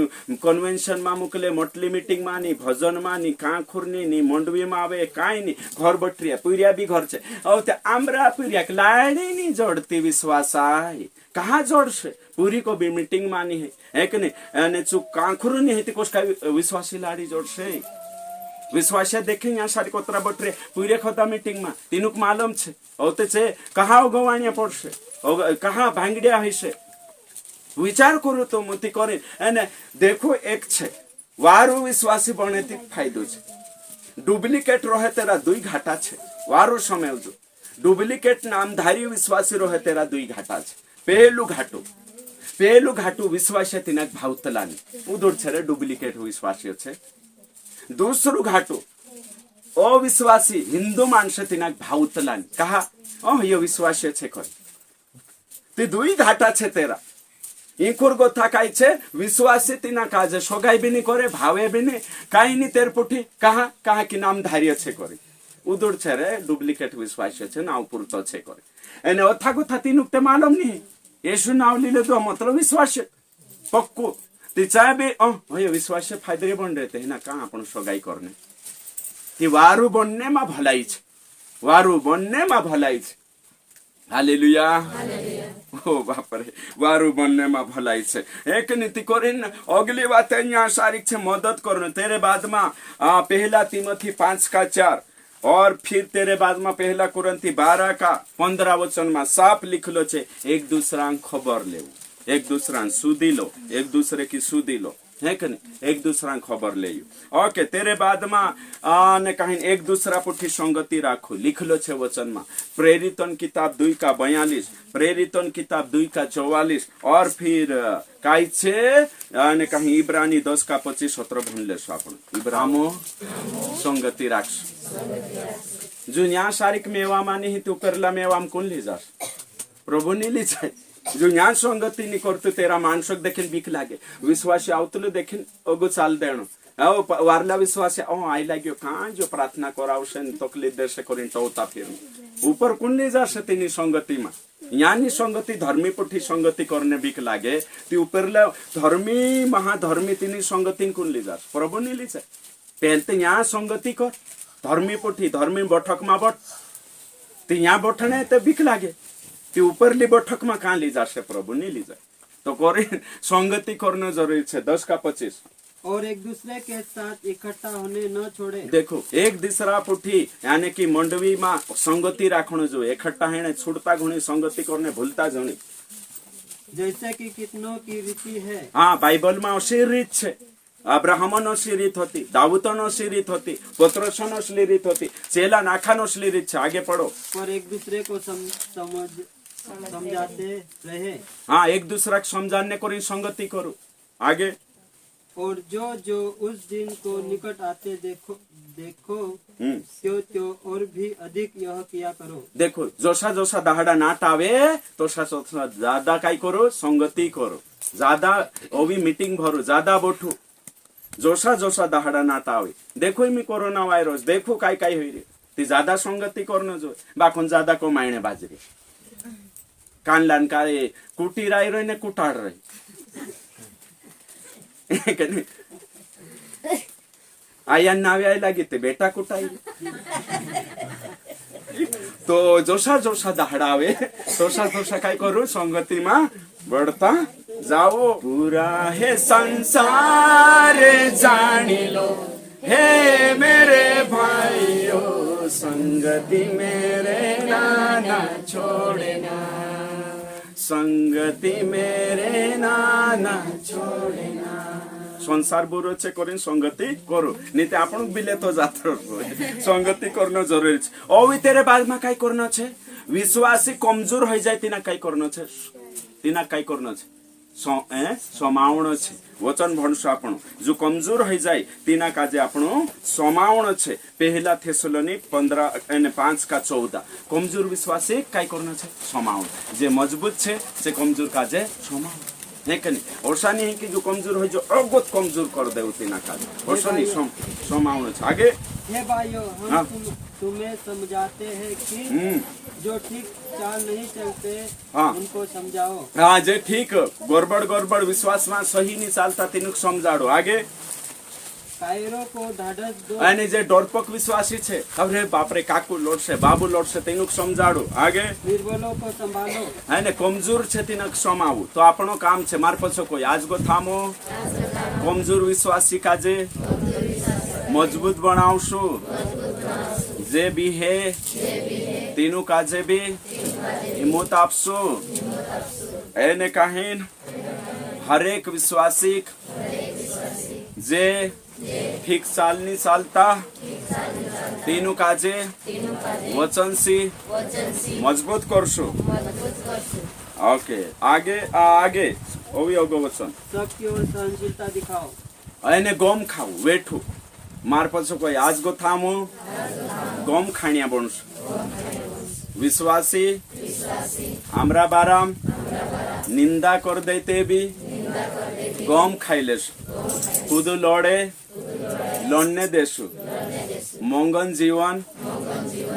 S1: कन्वेंशन में मोकले मोटली मीटिंग में नहीं भजन में नहीं कांखुर नहीं मंडवी में आवे काई नहीं घर बैठरिया पुरिया भी घर छे और ते आमरा पुरिया लाड़ी नहीं जोड़ती विश्वास आई कहाँ जोड़ से पूरी को भी मीटिंग में नहीं है कि नहीं चुप कांखुर नहीं है कोस का विश्वासी लाड़ी जोड़ से विश्वासिया देखें यहाँ सारी कोतरा बटरे पूरे खोता मीटिंग में तीनुक मालूम छे होते छे कहाँ गवाणिया पड़से कहाँ भांगड़िया है से विचार करो तो मती करे एने देखो एक छे वारू विश्वासी बने ती फायदो छे डुप्लीकेट रहे तेरा दुई घाटा छे वारू समय जो डुप्लीकेट नामधारी विश्वासी रहे तेरा दुई घाटा छे पहलू घाटू विश्वासी तिनाक भावतलानी उदोर छे डुप्लीकेट विश्वासी छे दूसरू घाटू अविश्वासी हिंदू मानस तिनाक भावतलानी कहा ये विश्वासी छे कर ती दुई घाटा छे तेरा इंकुर गोथा काई छे विश्वासी तिना काजे सोगाई भी नहीं करे भावे भी नहीं काई नहीं तेर पुठी कहा कि नाम धार्य छे करे उदुर छे रे डुप्लीकेट विश्वासी छे नाव पुरतो छे करे एने अथा गोथा तीनुक मालूम नहीं येशु नाव लीले तो मतलब विश्वास पक्कू ती चाहे भी ये विश्वास फायदे बन रहते है ना कहाँ अपन सोगाई करने ती वारू बनने में भलाई छे वारू बनने में भलाई छे हालेलुया ओ बाप रे वारू बनने में भलाई छे एक नीति करिन अगली बात यहाँ सारी छे मदद करने तेरे बाद में पहला तिमोथी 5:4 और फिर तेरे बाद में पहला कुरंती 12:15 वचन में साफ लिखलो छे एक दूसरा खबर ले एक दूसरा सुधी लो एक दूसरे की सुधी लो है कि नहीं एक दूसरा खबर ले ओके तेरे बाद में ने कहीं एक दूसरा पुठी संगति राखो लिख लो छे वचन में प्रेरितन किताब 2:42 प्रेरितन किताब 2:44 और फिर काई छे ने कहीं इब्रानी 10:25-17 भन लेशो आपण इब्रामो संगति राखस जो यहाँ सारिक मेवा मानी ही तू करला मेवा में कौन ले जास प्रभु नहीं ले जाए जो यहाँ संगति नहीं करते तेरा मानसक देखें बीक लागे विश्वासी आवतलो देखें अगो चाल देनो वारला विश्वासी आई लाग्यो कहाँ जो प्रार्थना करावशे तकली देर से करीन टौता फिर ऊपर कौन ले जा तीनी संगति में यहाँ संगति धर्मी पुठी संगति करने बीक लागे ती ऊपर धर्मी महाधर्मी तीनी संगति कौन ले जा प्रभु नहीं ले जाए पहलते यहाँ संगति कर धर्मी पुठी धर्मी बैठक में बट ती यहाँ बैठने तो बीक लागे ती उपरली बैठक में कहाँ ली जाशे प्रभु नहीं ली जाए तो कोरी संगति करना जरूरी है 10 का 25
S2: और एक दूसरे के साथ इकट्ठा होने न छोड़े।
S1: देखो एक दूसरा पुठी यानी कि मंडवी में संगति राखण जो इकट्ठा है छुड़ता घुणी संगति करने भूलता जणी
S2: जैसे कि कितनों की रीति है।
S1: हाँ बाइबल में अशी रीत छे अब्राहमन असली रीत होती दाऊदन असली रीत होती पत्रोसन असली रीत होती चेला नाखान असली रीत छे आगे पढ़ो।
S2: पर एक दूसरे को समझाते रहे।
S1: हाँ एक दूसरा समझाने को संगति करो आगे।
S2: और जो जो उस दिन को निकट आते देखो त्यो और भी अधिक यह किया करो।
S1: देखो जोसा जोसा दहाड़ा नाट आवे तो ज्यादा काई करो संगति करो ज्यादा ओवी मीटिंग भरो ज्यादा बैठो जोसा जोसा दहाड़ा नाट आवे। देखो मी कोरोना वायरस देखो काई काई हुई रे ती ज्यादा संगति करनो जो बाखुन ज्यादा को मायने बाजरे कान लान का कुटी राई रही ने कुटाड़ रही आया नावे आई लगी ते बेटा कुटाई तो जोसा जोसा दहाड़ावे तोसा तोसा काय करू संगति में बढ़ता जाओ। पूरा है संसार जानी लो हे मेरे भाइयों संगति मेरे नाना छोड़ना संगति मेरे नाना छोड़ना। संसार बुरो छे करिन संगति करो नहीं तो आपण बिले तो जात्रो संगति करनो जरूरी छे। ओ तेरे बाद में काई करनो छे विश्वासी कमजोर हो जाए तिना काई करनो छे तिना काई करनो छे समावण छे वचन भणसो आपण जो कमजोर हो जाए तिना काजे आपण समावण छे। पहला थेसलोनिक 15 का 14 कमजोर विश्वासी काई करनो छे समावण जे मजबूत छे से कमजोर काजे समावण है कि नहीं। ऐसा नहीं है कि जो कमजोर है जो अगत कमजोर कर दे उतना काज ऐसा नहीं समावण छे आगे।
S2: हे भाइयों हम तुम्हें समझाते हैं कि जो ठीक चाल नहीं चलते उनको समझाओ।
S1: हाँ जे ठीक गड़बड़ विश्वास में सही नहीं चलता तीनों समझाड़ो आगे।
S2: कायरो को ढाढस दो
S1: અને જે ડોરપક વિશ્વાસી છે અરે બાપરે કાકુ લોડશે બાબુ લોડશે તેનું સમજાડો આગે।
S2: निर्बलों को संभालो
S1: અને કમજોર છે તેને સમાવું તો આપણો કામ છે માર પછો કોઈ આજ ગો થામો કમજોર વિશ્વાસી કાજે મજબૂત બનાવશો જે બી હે તેનું કાજે બી હિંમત આપશો એને કહીન હરેક વિશ્વાસી જે ठीक साल नहीं चालता तीनों काजे वचन सी मजबूत करशो ओके आगे आगे ओवी ओगो वचन
S2: सबकी ओर सहनशीलता दिखाओ
S1: अने गम खाओ वेठो मार पछो कोई आज गो थामो गम खाणिया बनशो विश्वासी हमरा बाराम निंदा कर देते भी गम खाई लेशो खुद लड़े लड़ने देशु मंगन जीवन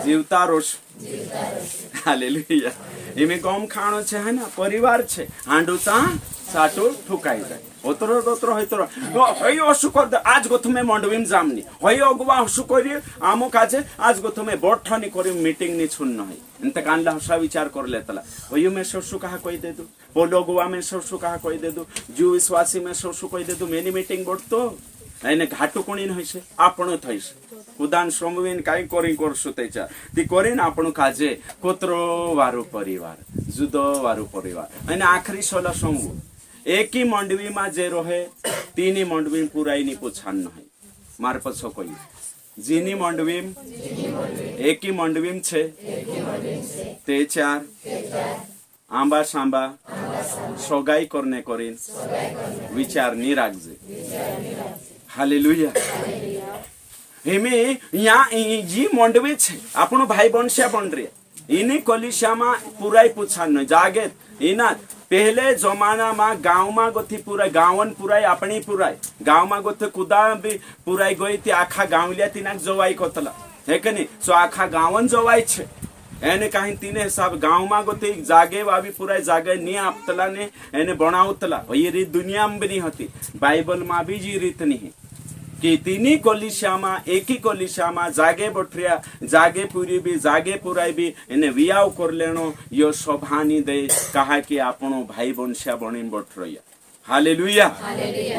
S1: जीवता रोश हालेलुया इमे गम खाणो छे है ना परिवार छे हांडू चा साटू ठुकाई जाए ओतरो ओतरो होतरो हई असु कर दे आज गो तुमे मंडवीम जामनी हई अगवा असु करी आमो काजे आज गो तुमे बोठनी करी मीटिंग नि छुन्न हई इंत कानला हसा विचार कर लेतला हई में सरसु कहा कोई दे दू पोलो गोवा में सरसु कहा कोई दे दू जू विश्वासी में सरसु कोई दे दू मेनी मीटिंग बोटतो એને ઘાટું કોણી હશે આપણો થઈશે ઉદાન શ્રમવીન કાઈ કોરી કરશું તેચા તી કોરીને આપણું કાજે કોતરો વારું પરિવાર જુદો વારું પરિવાર અને આખરી સોલા સમવું એકી મંડવીમાં જે રહે તીની મંડવી પુરાઈની પૂછાન નહીં માર પછો કોઈ જીની મંડવીમ એકી મંડવીમ છે તે ચાર આંબા સાંબા સોગાઈ કરને કરીન વિચાર ની રાખજે हालेलुया हेमे यहाँ जी मंडवी छे आपनो भाई बनसिया बन रे इनी कलिसिया में पुराई पुछान न जागे इना पहले जमाना में गांव में गोथी पुराई गांवन पुराई अपनी पुराई गांव में गोथे कुदा भी पुराई गई थी आखा गांवलिया तीना जवाई कोतला है कि नहीं सो आखा गांवन जवाई छे એને કાઈ તીને હિસાબ ગામમાં ગોતે જાગે વાવી પુરાય જાગે ની આપતલા ને એને બનાવતલા એ રીત દુનિયામાં બની હતી બાઇબલમાં બી જ રીત નહીં कि तीनी कोलिशामा एकी कोलिशामा जागे बोठरिया जागे पूरी भी जागे पुराई भी इन्हें वियाव कर लेनो यो शोभानी दे कहा कि आपनो भाई बंशिया बनी बोठरिया हालेलुया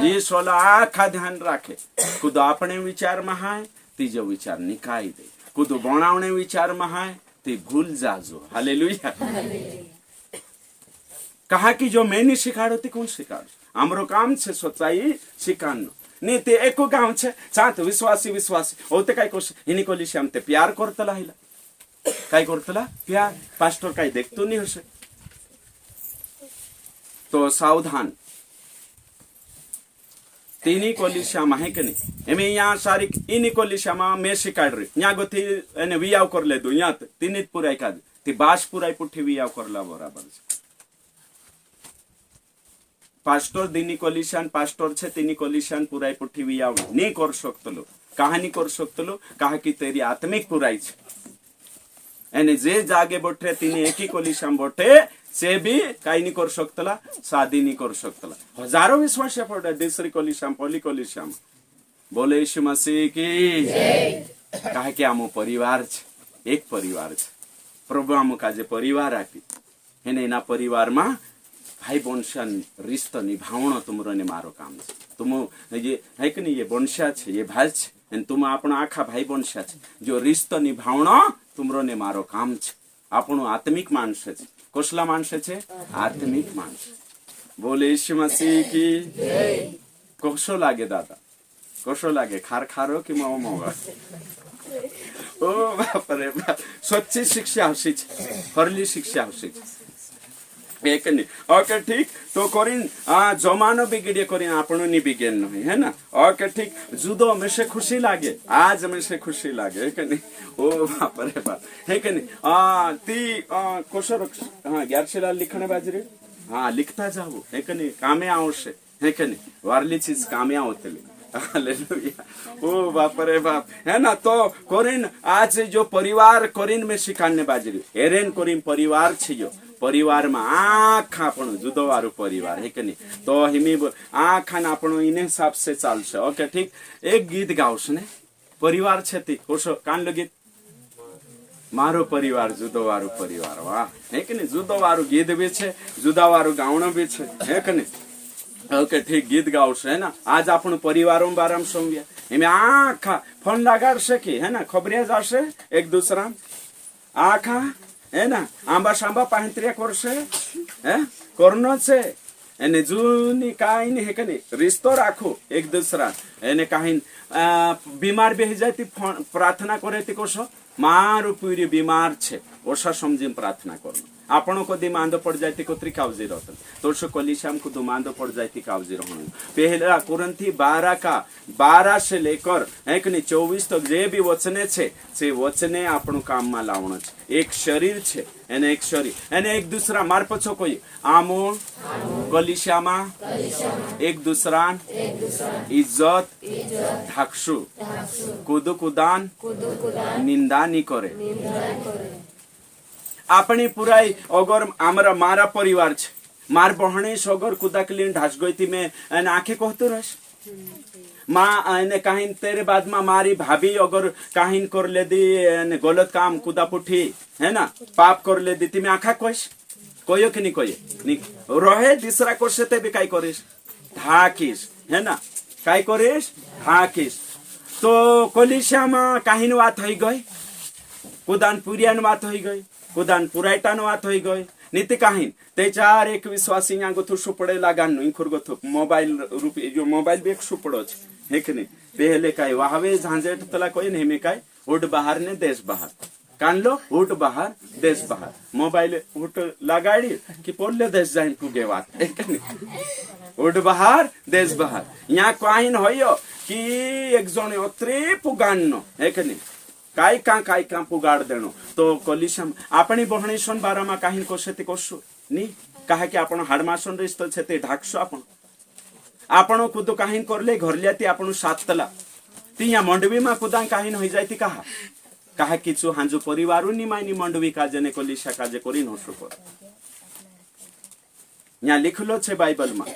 S1: ये सोला आखा ध्यान राखे कुछ अपने विचार में हाय तीजो विचार निकाय दे कुछ बनावने विचार में हाय ती भूल जाजो हालेलुया कहा कि जो मैं नहीं सिखाड़ो ती कौन सिखाड़ो हमरो काम छे सच्चाई सिखानो नहीं ते एको काम छे साथ विश्वासी विश्वासी होते काय कोश इनी कोलिश हमते प्यार करतला हिला काय करतला प्यार पास्टर काय देखतो नहीं हसे तो सावधान तीनी कोलिशा माहे के नहीं एमे यहाँ सारी इनी कोलिशा मा मैं सिखाड़ रही यहाँ गोती एने वियाव कर ले दो यहाँ तीनित पुराई का ती बास पुराई पुठी वियाव करला बराबर छे पास्टर दिनी कोलिशान पास्टर छे तीनी कोलिशान पुराई पुठी वियाव नहीं कर सकतलो कहानी कर सकतलो कहा कि तेरी आत्मिक पुराई छे एने जे जागे बोठे तीनी एकी कोलिशान बोठे से भी काई नहीं कर सकतला शादी नहीं कर सकतला हजारों विश्वास पड़े दूसरी कोलिशाम पहली कोलिशाम बोले यीशु मसीह की कहा कि आमो परिवार छे एक परिवार छे प्रभु आमो का जे परिवार आपी एने ना परिवार में भाई वंशन रिश्तो निभावणो तुमरो ने मारो काम छे तुम ये है कि नहीं ये वंशा छे ये भाई छे तुम आपणो आखा भाई वंशा छे जो रिश्तो निभावणो तुमरो ने मारो काम छे आपणो आत्मिक माणस छे कोसला माणस छे आत्मिक माणस बोले यीशु मसीह की कोसो लागे दादा कोसो लागे खार खारो कि मो मोगा ओ बाप रे बाप सच्ची शिक्षा आवशी छे फरली शिक्षा आवशी एक नहीं ओके ठीक तो करीन जमानो बिगड़े करीन आपनो नहीं बिगेन नहीं है ना ओके ठीक जुदो में से खुशी लागे आज में से खुशी लागे है कि नहीं ओ बाप रे बाप है कि नहीं ती कोशर हाँ 11 लिखने बाजरे हाँ लिखता जाओ है कि नहीं कामे आवश्य है कि नहीं वारली चीज कामे आवते हालेलुया ओ बाप रे बाप है ना तो करीन आज जो परिवार करीन में सिखाने बाजरी हेरेन करीन परिवार छियो परिवार में आखा आपण जुदो वारू परिवार है कि नहीं तो हिमी आखा ना आपण इन हिसाब से चालशे ओके ठीक एक गीत गावश ने परिवार छे कोशो कान गीत मारो परिवार जुदो वारू परिवार वाह है कि नहीं जुदो वारू गीत भी छे जुदा वारू गावणो भी छे है कि नहीं ओके ठीक गीत गावश है ना आज आपण परिवारों बाराम समझिया एमे आखा फोन लगाड़ सके है ना खबरिया जाशे एक दूसरा आखा है ना आंबा सांबा पाहंत्रिया करसे है करनो छे एने जुनी काइन है कने रिश्तो राखो एक दूसरा एने काइन बीमार बेहि जाती प्रार्थना करेती कोसो मारू पूरी बीमार छे ओसा समझी प्रार्थना करो आपनो को दिमांदो पड़ जाती कोत्री कावजी रहतन तोसो कोलिशाम को दुमांदो पड़ जाती कावजी रहनु पहला कुरंथी 12 से लेकर एक ने 24 तक जे भी वचने छे से वचने आपनो काम में लावणो छे एक शरीर छे एने एक शरीर एने एक दूसरा मार पछो कोई आमो कोलिशामा एक दूसरा इज्जत ढाकसु कुदु कुदान निंदा नहीं करे अपनी पुराई अगर आमरा मारा परिवार छे मार बहने सगर कुदा क्लीन ढास गई थी मैं आंखें कहतो रस माँ ने कहीं तेरे बाद में मारी भाभी अगर कहीं कर ले दी गलत काम कुदा पुठी है ना पाप कर ले दी मैं आखा कोश कोयो कि नहीं कोये नहीं रहे तीसरा कोशे ते भी काई करिस ढाकिस है ना काई करिस ढाकिस तो कोलिशा में कहीं बात हो गई कुदान पुरियान बात हो गई कुदान पुरायटान बात हो गई नीति काहीन ते चार एक विश्वासी यहाँ गोथु सुपड़े लगान इंखुर गोथु मोबाइल रूपी जो मोबाइल भी एक सुपड़ो है कि नहीं पहले काय वाहवे झांझेट तला कोई नहीं में काय उठ बाहर ने देश बाहर कान लो उठ बाहर देश बाहर मोबाइल उठ लगाड़ी कि पोले देश जाइन पुगे बात है कि नहीं उठ बाहर देश बाहर यहाँ काहीन होयो कि एक जने अत्रे पुगानो है कि नहीं काय का पुगाड़ देनो तो कोलिशम अपनी बहणेशन बारा में काहीन कोशेती कोशो नी कहा कि आपण हाडमासन रिश्तो छेते ढाकसो आपण कुदो काहीन करले घरल्याती आपण सातला ती या मंडवी में कुदा काहीन हो जाती कहा किछु हांजो परिवार नी मायनी मंडवी काजे ने कोलिशा काजे करिन होसो पर यहाँ लिखलो छे बाइबल में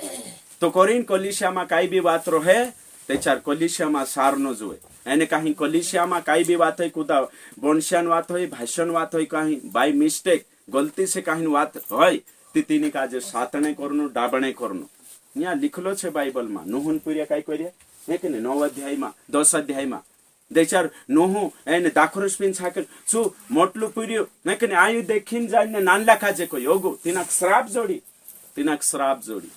S1: तो करिन कोलिशा में काई भी बात रहे તેચાર કલિશિયામાં સારનો જોવે એને કાંઈ કલિશિયામાં કાંઈ બી વાત હોય કુદા બોનશ્યાન વાત હોય ભાષણ વાત હોય કાંઈ બાય મિસ્ટેક ગલતી से કાંઈ વાત હોય તીની કાજે સાતણે કરનું ડાબણે કરનું ત્યાં લીખલો છે બાઇબલમાં નૂહન પૂર્યા કાંઈ કર્યા હે કે ને 9 અધ્યાયમાં 10 અધ્યાયમાં દેચાર નૂહું એને દાખરો સ્પિન સાકર શું મોટલું પૂર્યું હે કે ને આયુ દેખીને જાય નાનલા કાજે કોઈ યોગો તીનાક શ્રાપ જોડી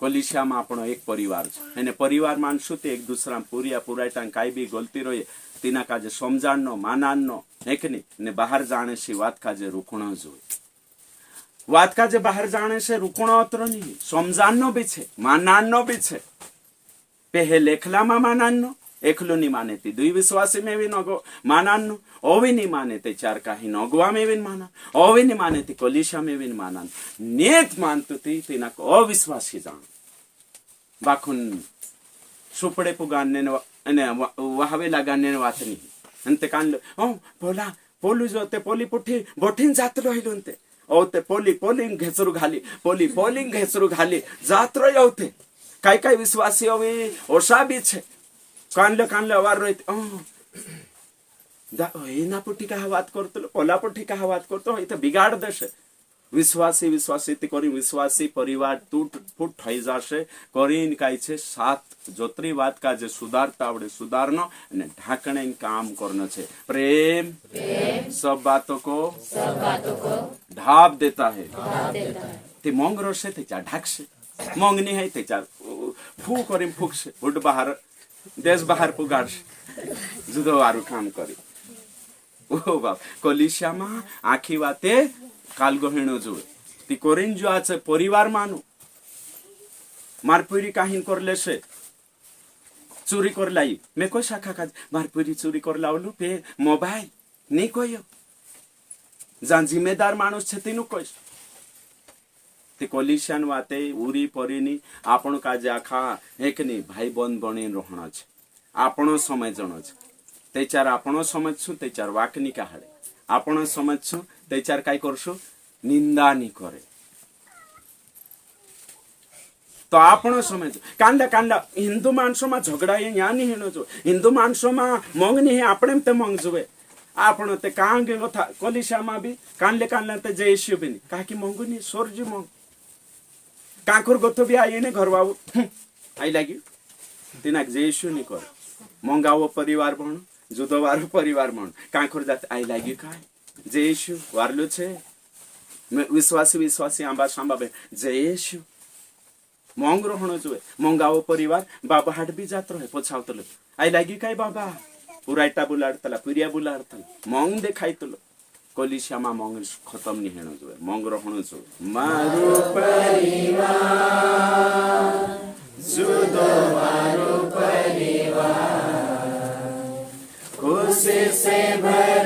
S1: કલિશિયામાં આપણો એક પરિવાર છે એને પરિવારમાં શું તે એક દુસરા પૂરાયટા કાંઈ બી ગલતી રહે તેના કાજે સમજાણનો માનાનનો એક નહીં ને બહાર જાણે છે વાત કાજે રૂકણો જોઈએ વાત કાજે બહાર જાણે છે રૂકણો અત્ર નહીં સમજાણનો બી છે માનાનનો બી છે પહે લેખલામાં માનાનનો એકલો નહીં માને તે દ્વિ વિશ્વાસી મેં નગો માનાનનો ઓવી નહીં માને તે ચાર કાહી નગવા મેં માના ઓવી નહીં માને તે કલિશા મેં માનાન નેત માનતું તેના અવિશ્વાસી જાણ બાખુન સુપડે પુગાન અને વાહવેલા ગાને વાત નહીં અને તે કાન પોલું જો તે પોલી પુઠી બોઠીને જાત રહ્યું તે ઓ તે પોલિંગ ઘેસરું ઘાલી જાત રહ્યો તે કાંઈ વિશ્વાસી હવે ઓછા બી છે કાનલે અવાર રહ્યો એના પુઠી કાહ વાત કરતો પોલા પુઠી કાહ વાત કરતો હોય તો બિગાડ દેશે વિશ્વાસી કરી વિશ્વાસી પરિવાર તૂટ ફૂટ થઈ જશે કરીને કાંઈ છે સાત જોતરી વાત કાજે સુધારતા આવડે સુધારનો અને ઢાંકણે કામ કરનો છે પ્રેમ સબ બાતો કો ઢાપ દેતા હે તે મોંગ રોશે તે ચા ઢાકશે મોંગ નહીં હોય તે ચા ફૂ કરીને ફૂકશે ઉડ બહાર દેશ બહાર પુગાડશે જુદો વારું કામ કરી ઓ બાપ કલિશિયામાં આખી વાતે કાલગોહિણો જોવે તી કોરીન જો આ છે પરિવાર માનું મારપુરી કાહીન કર લેશે ચોરી કર लाई મેં કોઈ શાખા કાજ મારપુરી ચોરી કર લાવલું પે મોબાઈલ નહીં કોયો જાન જિમ્મેદાર માણસ છે તેનું કહીશ તે કલિશિયાન વાતે ઉરી પરીની આપણો કાજે આખા એકની ભાઈ બંધ બની રહણો છે આપણો સમજણો છે તે ચાર આપણો સમજશું તે ચાર વાકની કાહડે આપણો સમજશું તે ચાર કાંઈ કરશું નિંદા નહીં કરે તો આપણો સમજ કાંડા હિન્દુ માણસોમાં ઝઘડા અહીંયા નહીં હેનો જો હિન્દુ માણસોમાં મોંગ નહીં આપણે તે મોંગ જોવે આપણો તે કાંગે કથા કલિશિયામાં બી કાંડલે તે જઈશું બી નહીં કાંકી મોંઘું નહીં સોરજી મોંઘ કાંકુર ગોથો બી આવીને ઘર આવું આઈ લાગ્યું તેના જઈશું નહીં કરે મોંઘાવો પરિવાર ભણો જુદો વારો પરિવાર ભણો કાંકુર જાતે આઈ લાગ્યું કાંઈ જઈશું વારલું છે વિશ્વાસી આંબા સાંબા બે જઈશું મોંઘ રહણો જોવે મોંઘાવો પરિવાર બાબા હાટ બી જાત રહે પોછાવતો આઈ લાગ્યું કાંઈ બાબા પુરાયટા બુલાડતલા પુરિયા બુલાડતલા મોંઘ દેખાયતલો કલિશિયામાં મોંઘ ખતમ નહીં હેણો જોવે મોંઘ રહણો જોવે મારો પરિવાર જુદો મારો પરિવાર ખુશી સે ભર